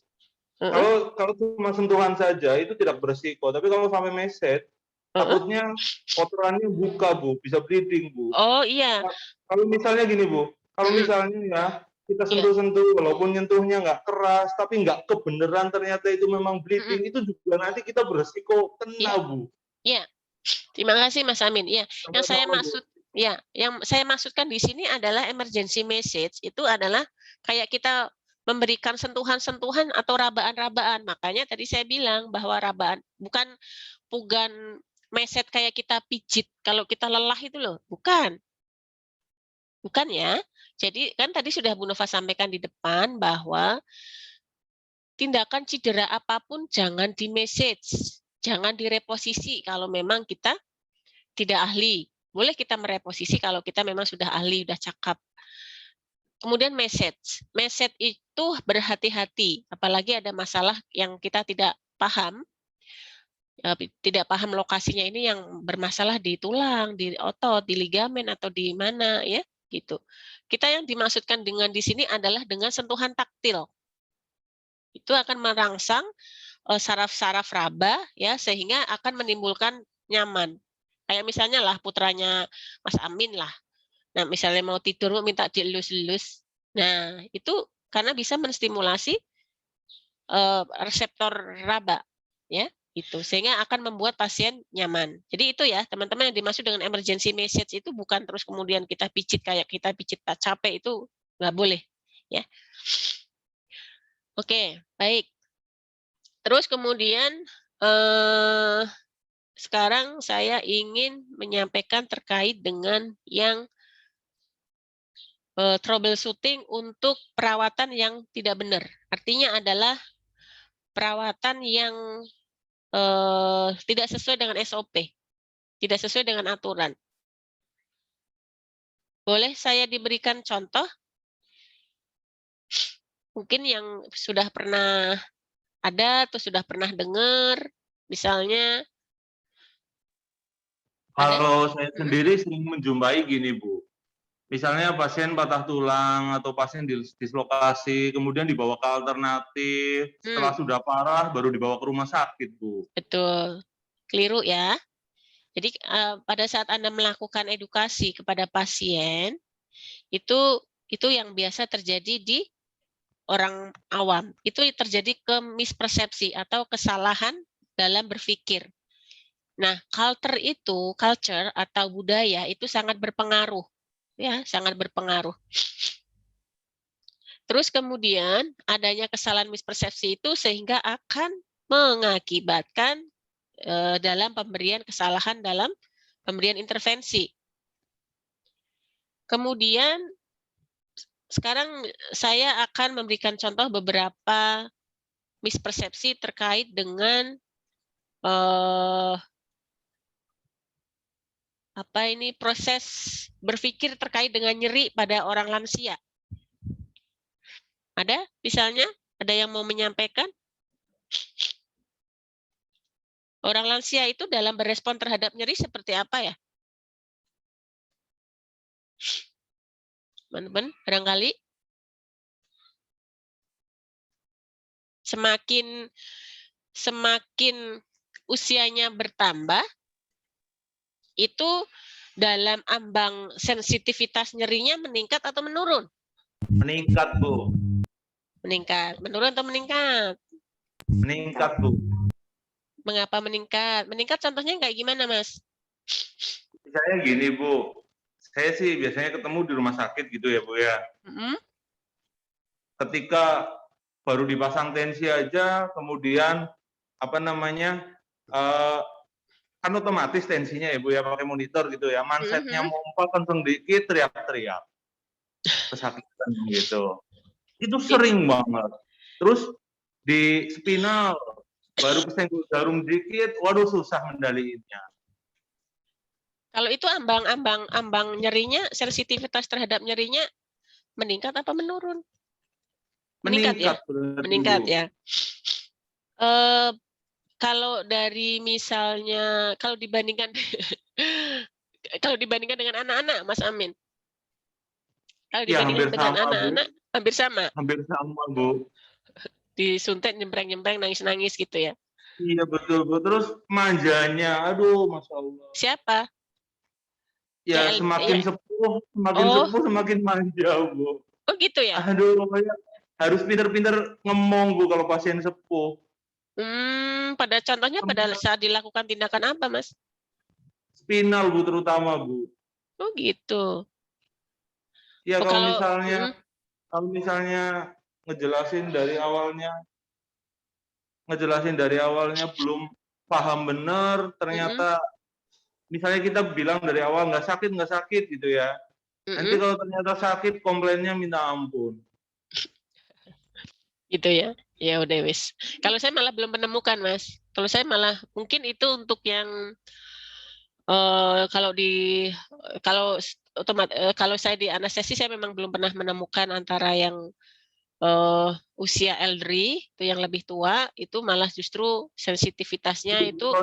kalau cuma sentuhan saja itu tidak beresiko. Tapi kalau sampai message, takutnya kotorannya buka, Bu, bisa bleeding, Bu. Oh iya. Kalau misalnya gini, Bu, kalau misalnya ya kita sentuh-sentuh, walaupun nyentuhnya nggak keras, tapi nggak kebenaran ternyata itu memang bleeding, itu juga nanti kita beresiko kena, Bu. Iya. Terima kasih Mas Amin. Ya, yang saya maksud yang saya maksudkan di sini adalah emergency message itu adalah kayak kita memberikan sentuhan-sentuhan atau rabaan-rabaan. Makanya tadi saya bilang bahwa rabaan bukan message kayak kita pijit kalau kita lelah itu loh, bukan. Bukan ya. Jadi kan tadi sudah Bu Nova sampaikan di depan bahwa tindakan cedera apapun jangan di message, jangan direposisi kalau memang kita tidak ahli. Boleh kita mereposisi kalau kita memang sudah ahli, sudah cakap. Kemudian message. Message itu berhati-hati, apalagi ada masalah yang kita tidak paham. tidak paham lokasinya ini yang bermasalah di tulang, di otot, di ligamen atau di mana ya, gitu. Kita yang dimaksudkan dengan di sini adalah dengan sentuhan taktil. Itu akan merangsang saraf-saraf raba ya sehingga akan menimbulkan nyaman. Kayak misalnya lah putranya Mas Amin lah. Nah, misalnya mau tidur minta dielus-elus. Nah, itu karena bisa menstimulasi reseptor raba ya itu sehingga akan membuat pasien nyaman. Jadi itu ya teman-teman yang dimaksud dengan emergency message itu bukan terus kemudian kita picit kayak kita picit tak capek, itu nggak boleh ya. Oke, baik. Terus kemudian sekarang saya ingin menyampaikan terkait dengan yang troubleshooting untuk perawatan yang tidak benar. Artinya adalah perawatan yang tidak sesuai dengan SOP, tidak sesuai dengan aturan. Boleh saya diberikan contoh? Mungkin yang sudah pernah ada atau sudah pernah dengar, misalnya. Kalau saya sendiri sering menjumpai gini, Bu. Misalnya pasien patah tulang atau pasien dislokasi, kemudian dibawa ke alternatif, setelah sudah parah baru dibawa ke rumah sakit, Bu. Betul, keliru ya. Jadi pada saat Anda melakukan edukasi kepada pasien, itu yang biasa terjadi di orang awam. Itu terjadi mispersepsi atau kesalahan dalam berpikir. Nah, culture atau budaya itu sangat berpengaruh. Ya, sangat berpengaruh. Terus kemudian adanya kesalahan mispersepsi itu sehingga akan mengakibatkan dalam pemberian kesalahan dalam pemberian intervensi. Kemudian sekarang saya akan memberikan contoh beberapa mispersepsi terkait dengan proses berpikir terkait dengan nyeri pada orang lansia. Ada misalnya, ada yang mau menyampaikan? Orang lansia itu dalam berespon terhadap nyeri seperti apa ya? Teman-teman, barangkali semakin usianya bertambah, itu dalam ambang sensitivitas nyerinya meningkat atau menurun? Meningkat, Bu. Meningkat. Menurun atau meningkat? Meningkat, Bu. Mengapa meningkat? Meningkat contohnya kayak gimana, Mas? Misalnya gini, Bu. Saya sih biasanya ketemu di rumah sakit gitu ya, Bu ya. Ketika baru dipasang tensi aja, kemudian kan otomatis tensinya ya Bu ya pakai monitor gitu ya, mansetnya mompa kenceng dikit teriak-teriak, kesakitan gitu. Itu sering banget. Terus di spinal baru kesenggol jarum dikit, waduh susah mendaliinnya. Kalau itu ambang nyerinya, sensitivitas terhadap nyerinya meningkat apa menurun? Meningkat ya? Meningkat ya. Kalau dari misalnya kalau dibandingkan dengan anak-anak, Mas Amin. Kalau dibandingkan dengan anak-anak hampir sama. Hampir sama, Bu. Disuntik nyempreng-nyempreng, nangis-nangis gitu ya. Iya betul, Bu. Terus manjanya, aduh Masya Allah. Siapa? Ya semakin sepuh, semakin manja, Bu. Oh gitu ya? Aduh, pokoknya harus pinter-pinter ngomong, Bu, kalau pasien sepuh. Pada contohnya pada saat dilakukan tindakan apa, Mas? Spinal, Bu, terutama, Bu. Oh gitu. Ya kalau misalnya ngejelasin dari awalnya belum paham benar, ternyata misalnya kita bilang dari awal nggak sakit gitu ya. Nanti kalau ternyata sakit, komplainnya minta ampun. Gitu ya. Ya udah wis. Kalau saya malah belum menemukan, Mas. Kalau saya malah mungkin itu untuk yang kalau saya di anestesi saya memang belum pernah menemukan antara yang usia elderly itu yang lebih tua itu malah justru sensitivitasnya itu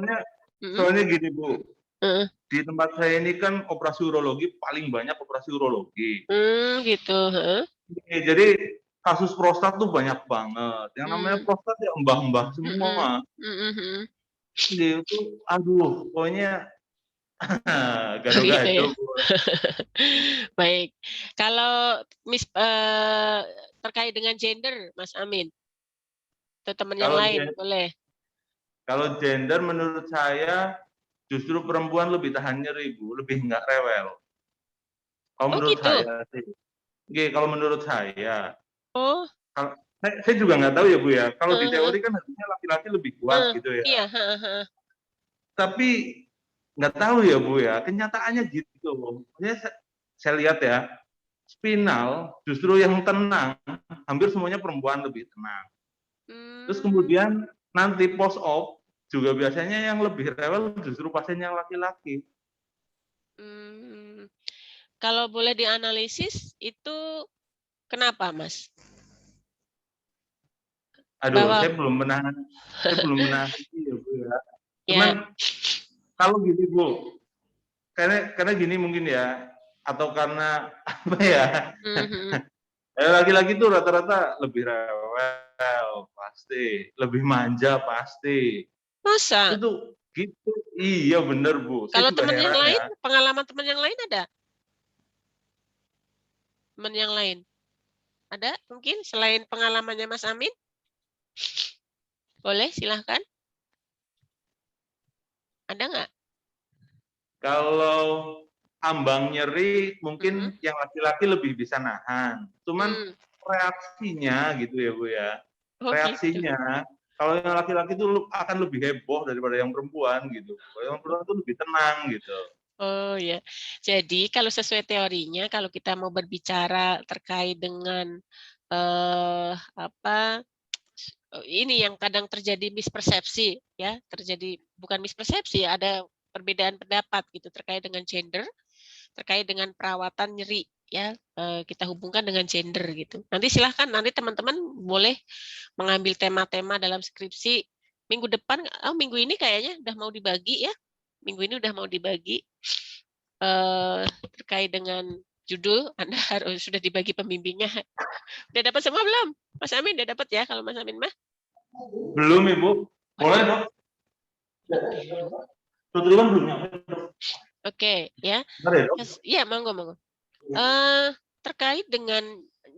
Soalnya gini Bu, Heeh. di tempat saya ini kan operasi urologi paling banyak operasi urologi. Gitu. Heeh. Jadi kasus prostat tuh banyak banget. Yang namanya prostat ya mbah-mbah semua. Gitu, aduh, pokoknya Gitu ya. gado-gado. Baik. Kalau terkait dengan gender, Mas Amin, atau teman yang lain, boleh. Kalau gender menurut saya justru perempuan lebih tahan nyeri, Bu, lebih nggak rewel. Kalau menurut Gitu. saya sih. Oke, kalau menurut saya. Oh. Kalau, saya juga nggak tahu ya, Bu ya. Kalau di teori kan harusnya laki-laki lebih kuat gitu ya. Iya. Tapi nggak tahu ya, Bu ya. Kenyataannya gitu. Saya lihat ya, spinal justru yang tenang, hampir semuanya perempuan lebih tenang. Terus kemudian nanti post-op juga biasanya yang lebih rewel justru pasien yang laki-laki. Kalau boleh dianalisis itu kenapa, Mas? Aduh, saya belum pernah ya, Bu ya. Cuman kalau gini, Bu, karena gini mungkin ya, atau karena apa ya? Laki-laki itu rata-rata lebih rewel pasti, lebih manja pasti. Masa? Itu gitu. Iya bener, Bu. Kalau Saya juga teman yang heran lain, ya. pengalaman teman yang lain ada? Teman yang lain? Ada mungkin selain pengalamannya Mas Amin? Boleh, silahkan. Ada nggak? Kalau ambang nyeri mungkin yang laki-laki lebih bisa nahan. Cuman reaksinya gitu ya, Bu ya. Reaksinya kalau yang laki-laki itu akan lebih heboh daripada yang perempuan gitu. Kalau yang perempuan itu lebih tenang gitu. Oh ya. Jadi kalau sesuai teorinya kalau kita mau berbicara terkait dengan ini yang kadang terjadi mispersepsi ya, bukan mispersepsi, ada perbedaan pendapat gitu terkait dengan gender, terkait dengan perawatan nyeri ya, kita hubungkan dengan gender gitu. Nanti silahkan nanti teman-teman boleh mengambil tema-tema dalam skripsi minggu depan, minggu ini kayaknya udah mau dibagi ya, minggu ini udah mau dibagi terkait dengan judul. Anda harus sudah dibagi pembimbingnya. Udah dapat semua belum? Mas Amin udah dapat ya kalau Mas Amin mah? Belum, Ibu. Boleh, Dok. Kebetulan belum nyampe. Oke, ya. Iya, monggo. Terkait dengan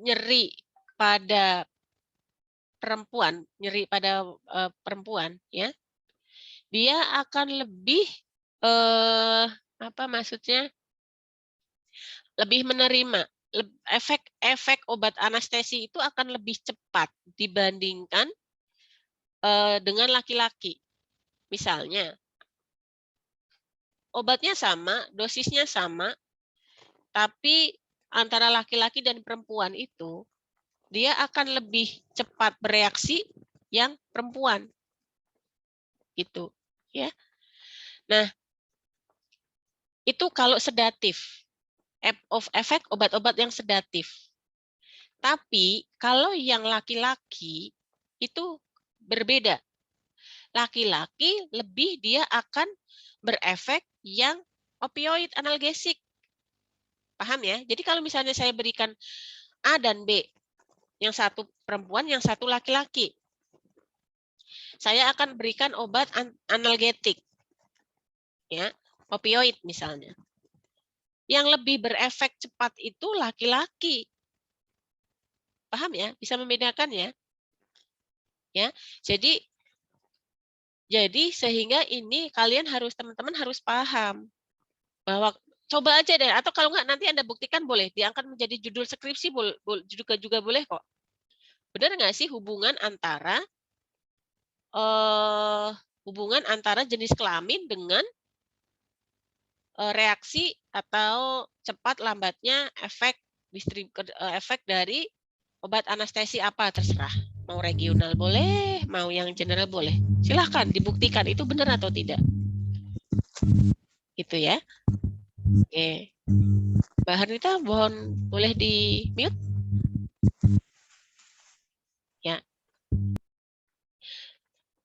nyeri pada perempuan, ya. Dia akan lebih lebih menerima efek obat anestesi itu akan lebih cepat dibandingkan dengan laki-laki. Misalnya, obatnya sama, dosisnya sama, tapi antara laki-laki dan perempuan itu, dia akan lebih cepat bereaksi yang perempuan. Gitu, ya. Nah, itu kalau sedatif, efek obat-obat yang sedatif. Tapi kalau yang laki-laki itu berbeda. Laki-laki lebih dia akan berefek yang opioid analgesik. Paham ya? Jadi kalau misalnya saya berikan A dan B, yang satu perempuan, yang satu laki-laki, saya akan berikan obat analgetik, ya, opioid misalnya. Yang lebih berefek cepat itu laki-laki. Paham ya? Bisa membedakan ya? Ya, jadi sehingga ini kalian teman-teman harus paham bahwa coba aja deh, atau kalau nggak nanti Anda buktikan boleh diangkat menjadi judul skripsi, juga boleh kok. Benar nggak sih hubungan antara jenis kelamin dengan reaksi atau cepat lambatnya efek dari obat anestesi apa, terserah. Mau regional boleh, mau yang general boleh. Silahkan dibuktikan itu benar atau tidak. Gitu ya. Oke. Mbak Harnita, boleh di mute? Ya.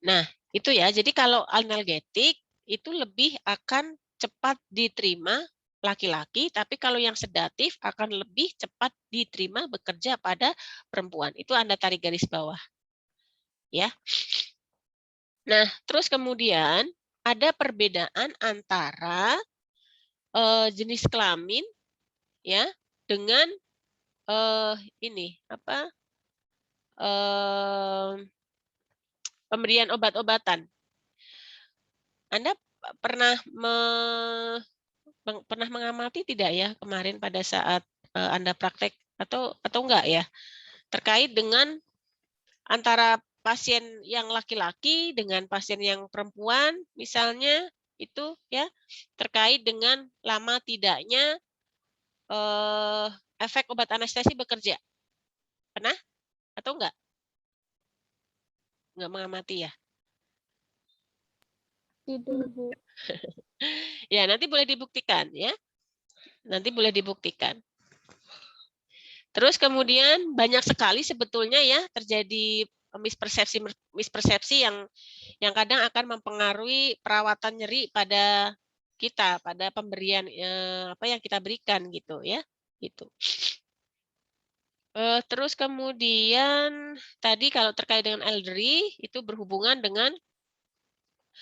Nah, itu ya. Jadi kalau analgetik itu lebih akan cepat diterima laki-laki, tapi kalau yang sedatif akan lebih cepat diterima bekerja pada perempuan. Itu Anda tarik garis bawah. Ya. Nah, terus kemudian ada perbedaan antara jenis kelamin ya dengan ini apa pemberian obat-obatan. Anda pernah pernah mengamati tidak ya kemarin pada saat Anda praktek atau enggak ya terkait dengan antara pasien yang laki-laki dengan pasien yang perempuan misalnya itu ya terkait dengan lama tidaknya efek obat anestesi bekerja. Pernah atau enggak? Enggak mengamati ya? Tidak, Bu. Ya, nanti boleh dibuktikan ya. Nanti boleh dibuktikan. Terus kemudian banyak sekali sebetulnya ya terjadi mispersepsi yang kadang akan mempengaruhi perawatan nyeri pada kita, pada pemberian apa yang kita berikan gitu ya. Gitu. Terus kemudian tadi kalau terkait dengan elderly itu berhubungan dengan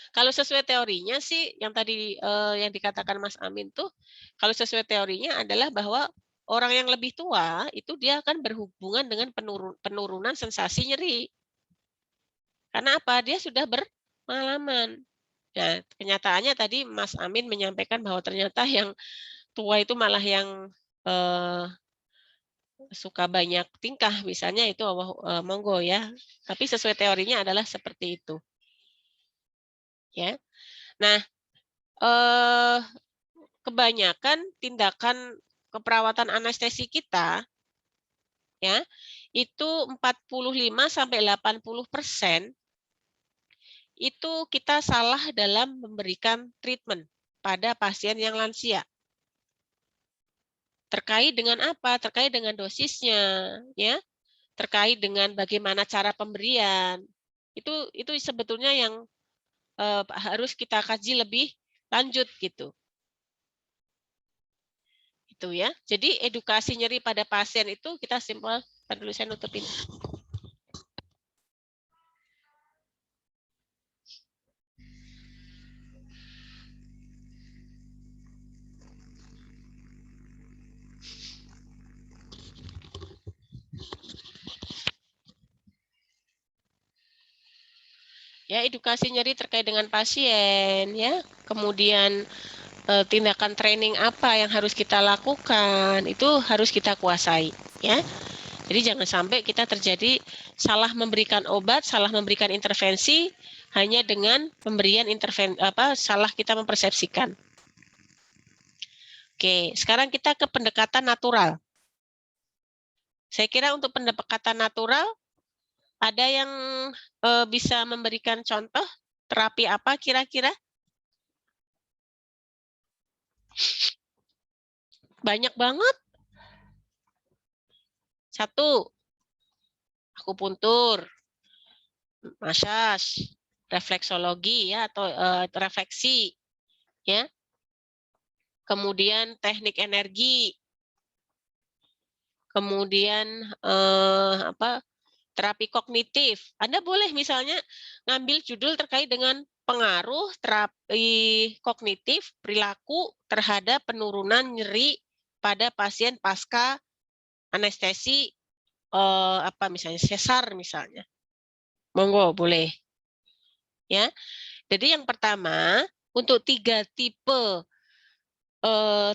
kalau sesuai teorinya sih yang tadi yang dikatakan Mas Amin tuh kalau sesuai teorinya adalah bahwa orang yang lebih tua itu dia akan berhubungan dengan penurunan sensasi nyeri. Karena apa? Dia sudah berpengalaman. Nah, kenyataannya tadi Mas Amin menyampaikan bahwa ternyata yang tua itu malah yang suka banyak tingkah misalnya itu monggo ya. Tapi sesuai teorinya adalah seperti itu. Ya. Nah, kebanyakan tindakan keperawatan anestesi kita ya itu 45-80% itu kita salah dalam memberikan treatment pada pasien yang lansia. Terkait dengan apa? Terkait dengan dosisnya ya, terkait dengan bagaimana cara pemberian. Itu sebetulnya yang harus kita kaji lebih lanjut gitu. Itu ya. Jadi edukasi nyeri pada pasien itu kita simpel. Dulu saya nutupin. Ya, edukasi nyeri terkait dengan pasien ya. Kemudian tindakan training apa yang harus kita lakukan itu harus kita kuasai ya. Jadi jangan sampai kita terjadi salah memberikan obat, salah memberikan intervensi hanya dengan pemberian intervensi salah kita mempersepsikan. Oke, sekarang kita ke pendekatan natural. Saya kira untuk pendekatan natural ada yang bisa memberikan contoh terapi apa kira-kira? Banyak banget. 1, akupuntur, massage, refleksologi ya atau refleksi ya. Kemudian teknik energi. Kemudian terapi kognitif. Anda boleh misalnya ngambil judul terkait dengan pengaruh terapi kognitif perilaku terhadap penurunan nyeri pada pasien pasca anestesi misalnya sesar misalnya. Monggo boleh. Ya. Jadi yang pertama untuk 3 tipe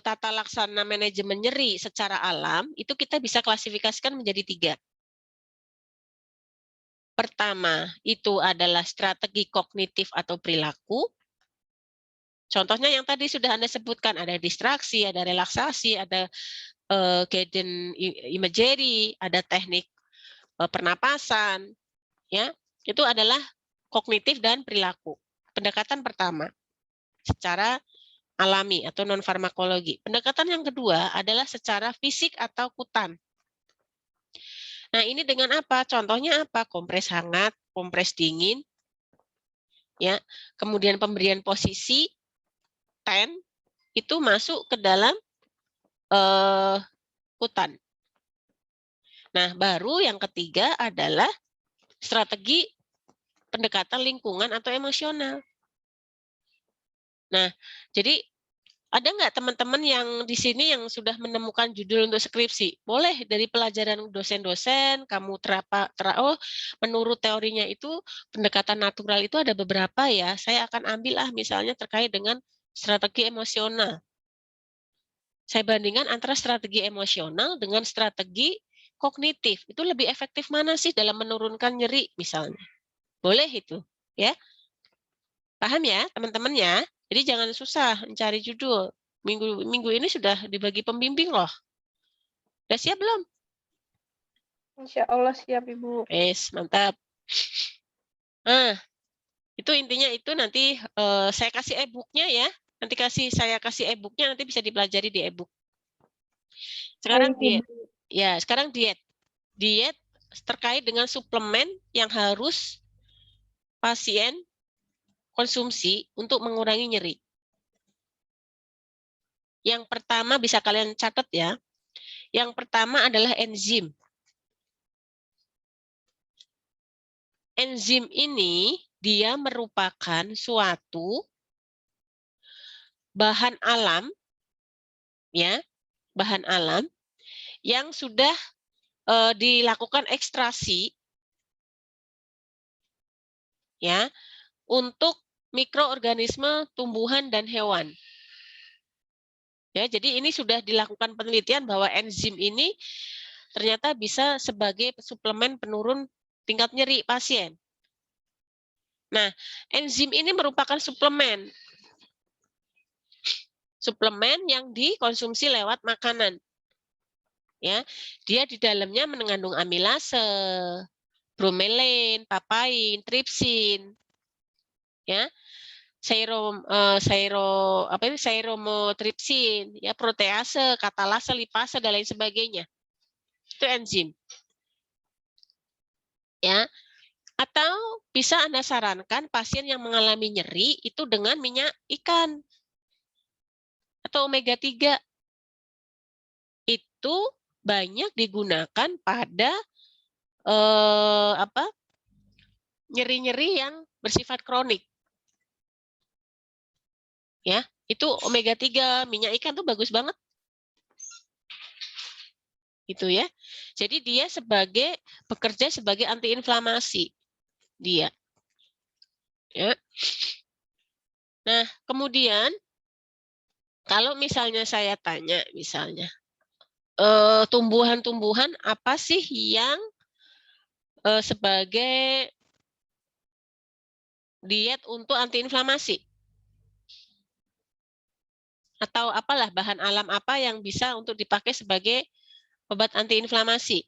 tata laksana manajemen nyeri secara alam itu kita bisa klasifikasikan menjadi 3. Pertama, itu adalah strategi kognitif atau perilaku. Contohnya yang tadi sudah Anda sebutkan, ada distraksi, ada relaksasi, ada guidance imagery, ada teknik pernapasan, ya. Itu adalah kognitif dan perilaku. Pendekatan pertama secara alami atau non farmakologi. Pendekatan yang kedua adalah secara fisik atau kutan. Nah, ini dengan apa? Contohnya apa? Kompres hangat, kompres dingin, ya. Kemudian pemberian posisi 10 itu masuk ke dalam hutan. Nah, baru yang ketiga adalah strategi pendekatan lingkungan atau emosional. Nah, jadi ada nggak teman-teman yang di sini yang sudah menemukan judul untuk skripsi? Boleh dari pelajaran dosen-dosen, kamu menurut teorinya itu pendekatan natural itu ada beberapa ya. Saya akan ambil misalnya terkait dengan strategi emosional. Saya bandingkan antara strategi emosional dengan strategi kognitif. Itu lebih efektif mana sih dalam menurunkan nyeri misalnya? Boleh itu, ya. Paham ya, teman-teman ya? Jadi jangan susah mencari judul. Minggu ini sudah dibagi pembimbing loh. Udah siap belum? Insya Allah siap, Ibu. Mantap. Nah, itu intinya itu nanti saya kasih e-booknya ya. Nanti saya kasih e-booknya nanti bisa dipelajari di e-book. Sekarang Baik, diet. Ibu. Ya, sekarang diet. Diet terkait dengan suplemen yang harus pasien konsumsi untuk mengurangi nyeri. Yang pertama bisa kalian catat ya. Yang pertama adalah enzim. Enzim ini dia merupakan suatu bahan alam, ya, bahan alam yang sudah dilakukan ekstraksi, ya, untuk mikroorganisme tumbuhan dan hewan. Ya, jadi ini sudah dilakukan penelitian bahwa enzim ini ternyata bisa sebagai suplemen penurun tingkat nyeri pasien. Nah, enzim ini merupakan suplemen yang dikonsumsi lewat makanan. Ya, dia di dalamnya mengandung amilase, bromelain, papain, tripsin, ya, seromotripsin, ya, protease, katalase, lipase dan lain sebagainya. Itu enzim. Ya. Atau bisa Anda sarankan pasien yang mengalami nyeri itu dengan minyak ikan atau omega 3. Itu banyak digunakan pada nyeri-nyeri yang bersifat kronik. Ya, itu omega 3, minyak ikan tuh bagus banget. Gitu ya. Jadi dia bekerja sebagai antiinflamasi. Dia. Ya. Nah, kemudian kalau misalnya saya tanya misalnya tumbuhan-tumbuhan apa sih yang sebagai diet untuk antiinflamasi? Atau apalah bahan alam apa yang bisa untuk dipakai sebagai obat antiinflamasi?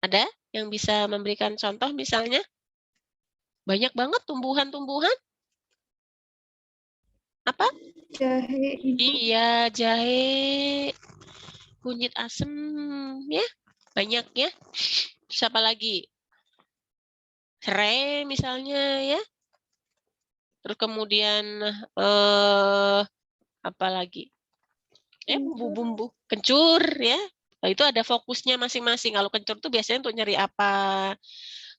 Ada yang bisa memberikan contoh misalnya? Banyak banget tumbuhan-tumbuhan. Apa? Jahe, Ibu. Iya, jahe, kunyit asem, ya. Banyak ya. Siapa lagi? Serai misalnya ya. Terus kemudian apa lagi? Bumbu-bumbu kencur ya. Nah, itu ada fokusnya masing-masing. Kalau kencur itu biasanya untuk nyeri apa?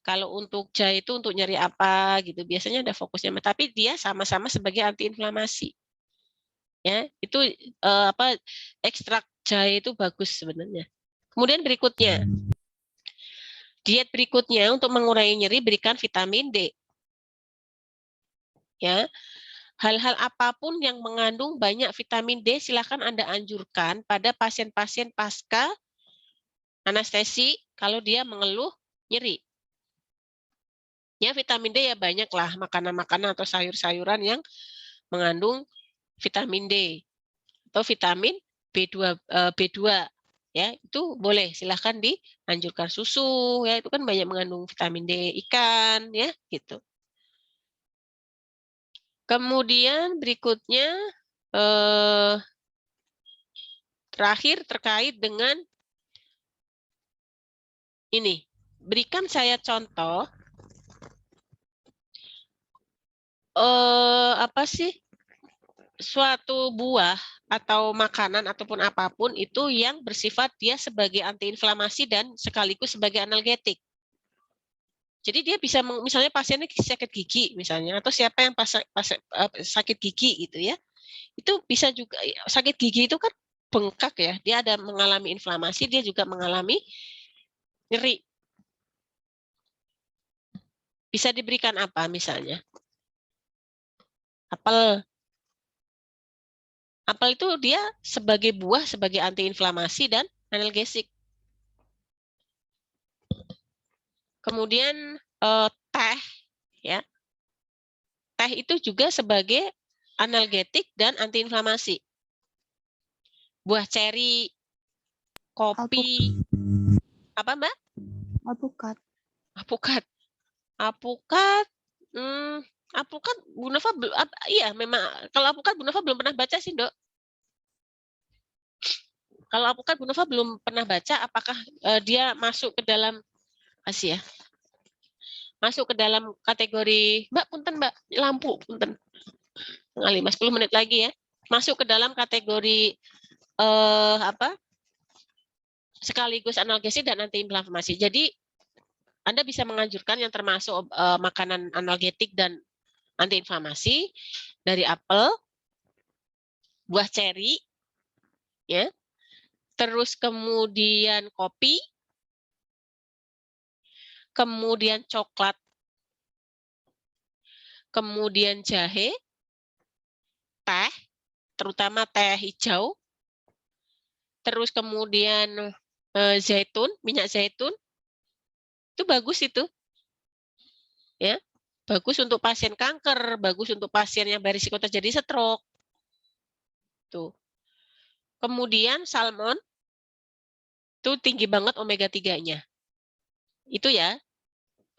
Kalau untuk jahe itu untuk nyeri apa gitu. Biasanya ada fokusnya, tapi dia sama-sama sebagai antiinflamasi. Ya, itu ekstrak jahe itu bagus sebenarnya. Kemudian berikutnya. Diet berikutnya untuk mengurangi nyeri berikan vitamin D. Ya. Hal-hal apapun yang mengandung banyak vitamin D silakan Anda anjurkan pada pasien-pasien pasca anestesi kalau dia mengeluh nyeri. Ya, vitamin D ya banyaklah makanan-makanan atau sayur-sayuran yang mengandung vitamin D atau vitamin B2 ya, itu boleh silahkan dianjurkan. Susu ya itu kan banyak mengandung vitamin D, ikan ya gitu. Kemudian berikutnya terakhir terkait dengan ini, berikan saya contoh apa sih suatu buah atau makanan ataupun apapun itu yang bersifat dia sebagai antiinflamasi dan sekaligus sebagai analgetik. Jadi dia bisa misalnya pasiennya sakit gigi misalnya atau siapa yang sakit gigi gitu ya. Itu bisa juga sakit gigi itu kan bengkak ya. Dia ada mengalami inflamasi, dia juga mengalami nyeri. Bisa diberikan apa misalnya? Apel. Apel itu dia sebagai buah, sebagai antiinflamasi dan analgesik. Kemudian teh, ya, teh itu juga sebagai analgetik dan antiinflamasi. Buah ceri, kopi, apa Mbak? Alpukat. Apukat, apukat, apukat Bu Nova belum, iya memang kalau apukat Bu Nova belum pernah baca sih Dok. Kalau apukat Bu Nova belum pernah baca, apakah dia masuk ke dalam Asia? Masuk ke dalam kategori Mbak punten Mbak lampu punten. Tengah 10 menit lagi ya. Masuk ke dalam kategori apa? Sekaligus analgesik dan antiinflamasi. Jadi Anda bisa menganjurkan yang termasuk makanan analgetik dan antiinflamasi dari apel, buah ceri, ya. Terus kemudian kopi, kemudian coklat, kemudian jahe, teh, terutama teh hijau, terus kemudian zaitun, minyak zaitun, itu bagus itu, ya, bagus untuk pasien kanker, bagus untuk pasien yang berisiko terjadi stroke, tuh. Kemudian salmon, itu tinggi banget omega 3-nya, itu ya,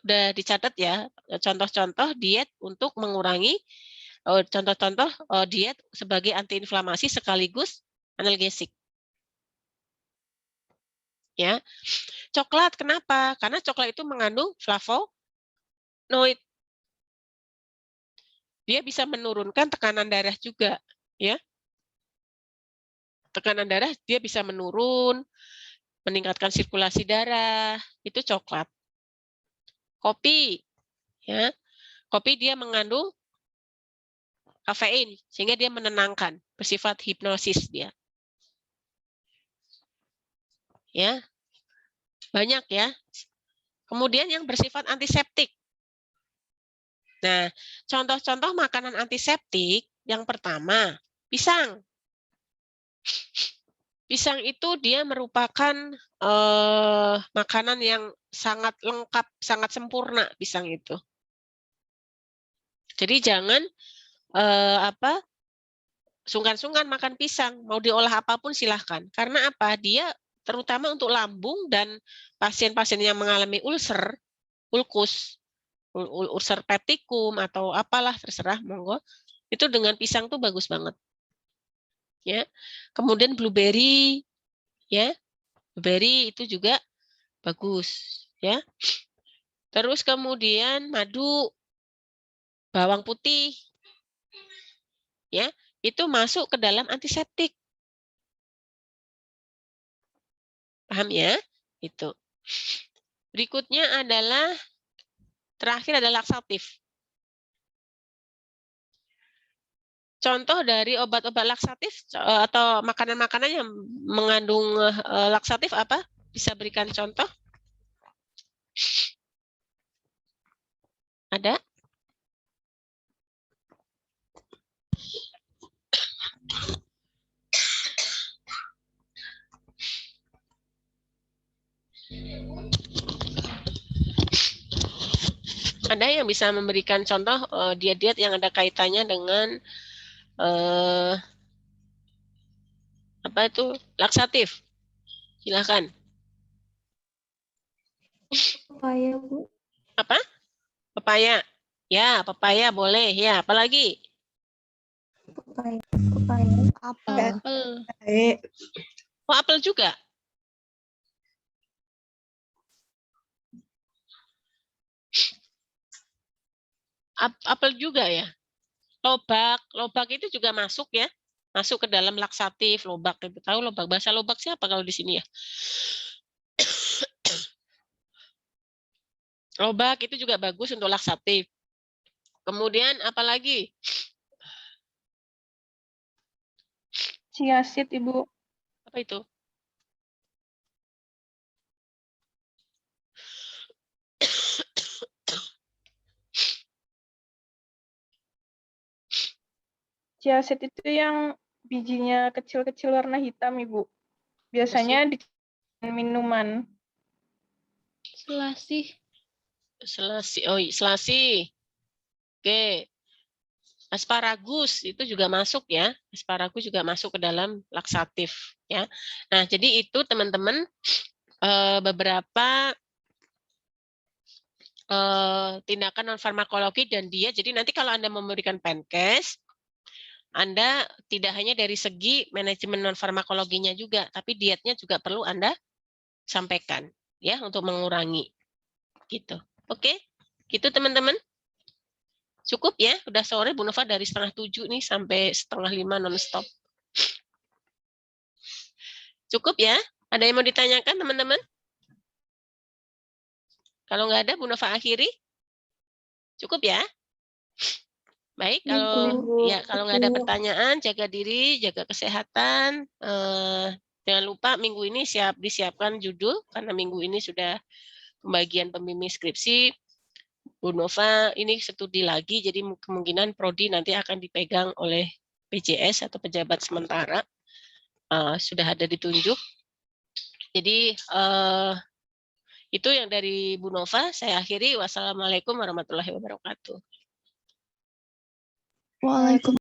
udah dicatat ya, contoh-contoh diet untuk mengurangi, contoh-contoh diet sebagai antiinflamasi sekaligus analgesik. Ya, coklat kenapa? Karena coklat itu mengandung flavonoid. Dia bisa menurunkan tekanan darah juga, ya. Tekanan darah dia bisa menurun, meningkatkan sirkulasi darah, itu coklat. Kopi, ya. Kopi dia mengandung kafein sehingga dia menenangkan, bersifat hipnosis dia. Ya. Banyak ya. Kemudian yang bersifat antiseptik. Nah, contoh-contoh makanan antiseptik yang pertama, pisang. Pisang itu dia merupakan makanan yang sangat lengkap, sangat sempurna pisang itu. Jadi jangan sungkan-sungkan makan pisang, mau diolah apapun silahkan. Karena apa? Dia terutama untuk lambung dan pasien-pasien yang mengalami ulcer, ulkus, ulcer peptikum atau apalah terserah monggo. Itu dengan pisang tuh bagus banget. Ya. Kemudian blueberry, ya. Blueberry itu juga bagus, ya. Terus kemudian madu, bawang putih, ya, itu masuk ke dalam antiseptik. Paham ya? Itu. Berikutnya adalah terakhir adalah laksatif. Contoh dari obat-obat laksatif atau makanan-makanan yang mengandung laksatif apa? Bisa berikan contoh? Ada? Ada yang bisa memberikan contoh diet-diet yang ada kaitannya dengan apa itu laksatif? Silakan. Pepaya, Bu. Apa? Pepaya. Ya, pepaya boleh. Ya, apalagi? Pepaya. Pepaya. Apel. Apel. Oh, apel juga? apel juga ya. Lobak itu juga masuk ya. Masuk ke dalam laksatif, lobak itu. Tahu lobak, bahasa lobak siapa kalau di sini ya? Lobak itu juga bagus untuk laksatif. Kemudian apalagi? Chia seed, Ibu. Apa itu? Chia seed itu yang bijinya kecil-kecil warna hitam, Ibu. Biasanya di minuman. Selasih. Selasi. Oke. Asparagus itu juga masuk ya. Asparagus juga masuk ke dalam laksatif ya. Nah, jadi itu teman-teman beberapa tindakan non farmakologi dan diet. Jadi nanti kalau Anda memberikan Penkes, Anda tidak hanya dari segi manajemen non farmakologinya juga, tapi dietnya juga perlu Anda sampaikan ya untuk mengurangi gitu. Oke, gitu teman-teman. Cukup ya, udah sore Bu Nova dari 6:30 nih sampai 4:30 non-stop. Cukup ya? Ada yang mau ditanyakan teman-teman? Kalau nggak ada, Bu Nova akhiri. Cukup ya? Baik, kalau nggak ada pertanyaan, jaga diri, jaga kesehatan. Jangan lupa minggu ini disiapkan judul, karena minggu ini sudah pembagian pembimbing skripsi. Bu Nova ini studi lagi, jadi kemungkinan prodi nanti akan dipegang oleh PJS atau pejabat sementara. Sudah ada ditunjuk. Jadi itu yang dari Bu Nova. Saya akhiri. Wassalamualaikum warahmatullahi wabarakatuh. Waalaikumsalam.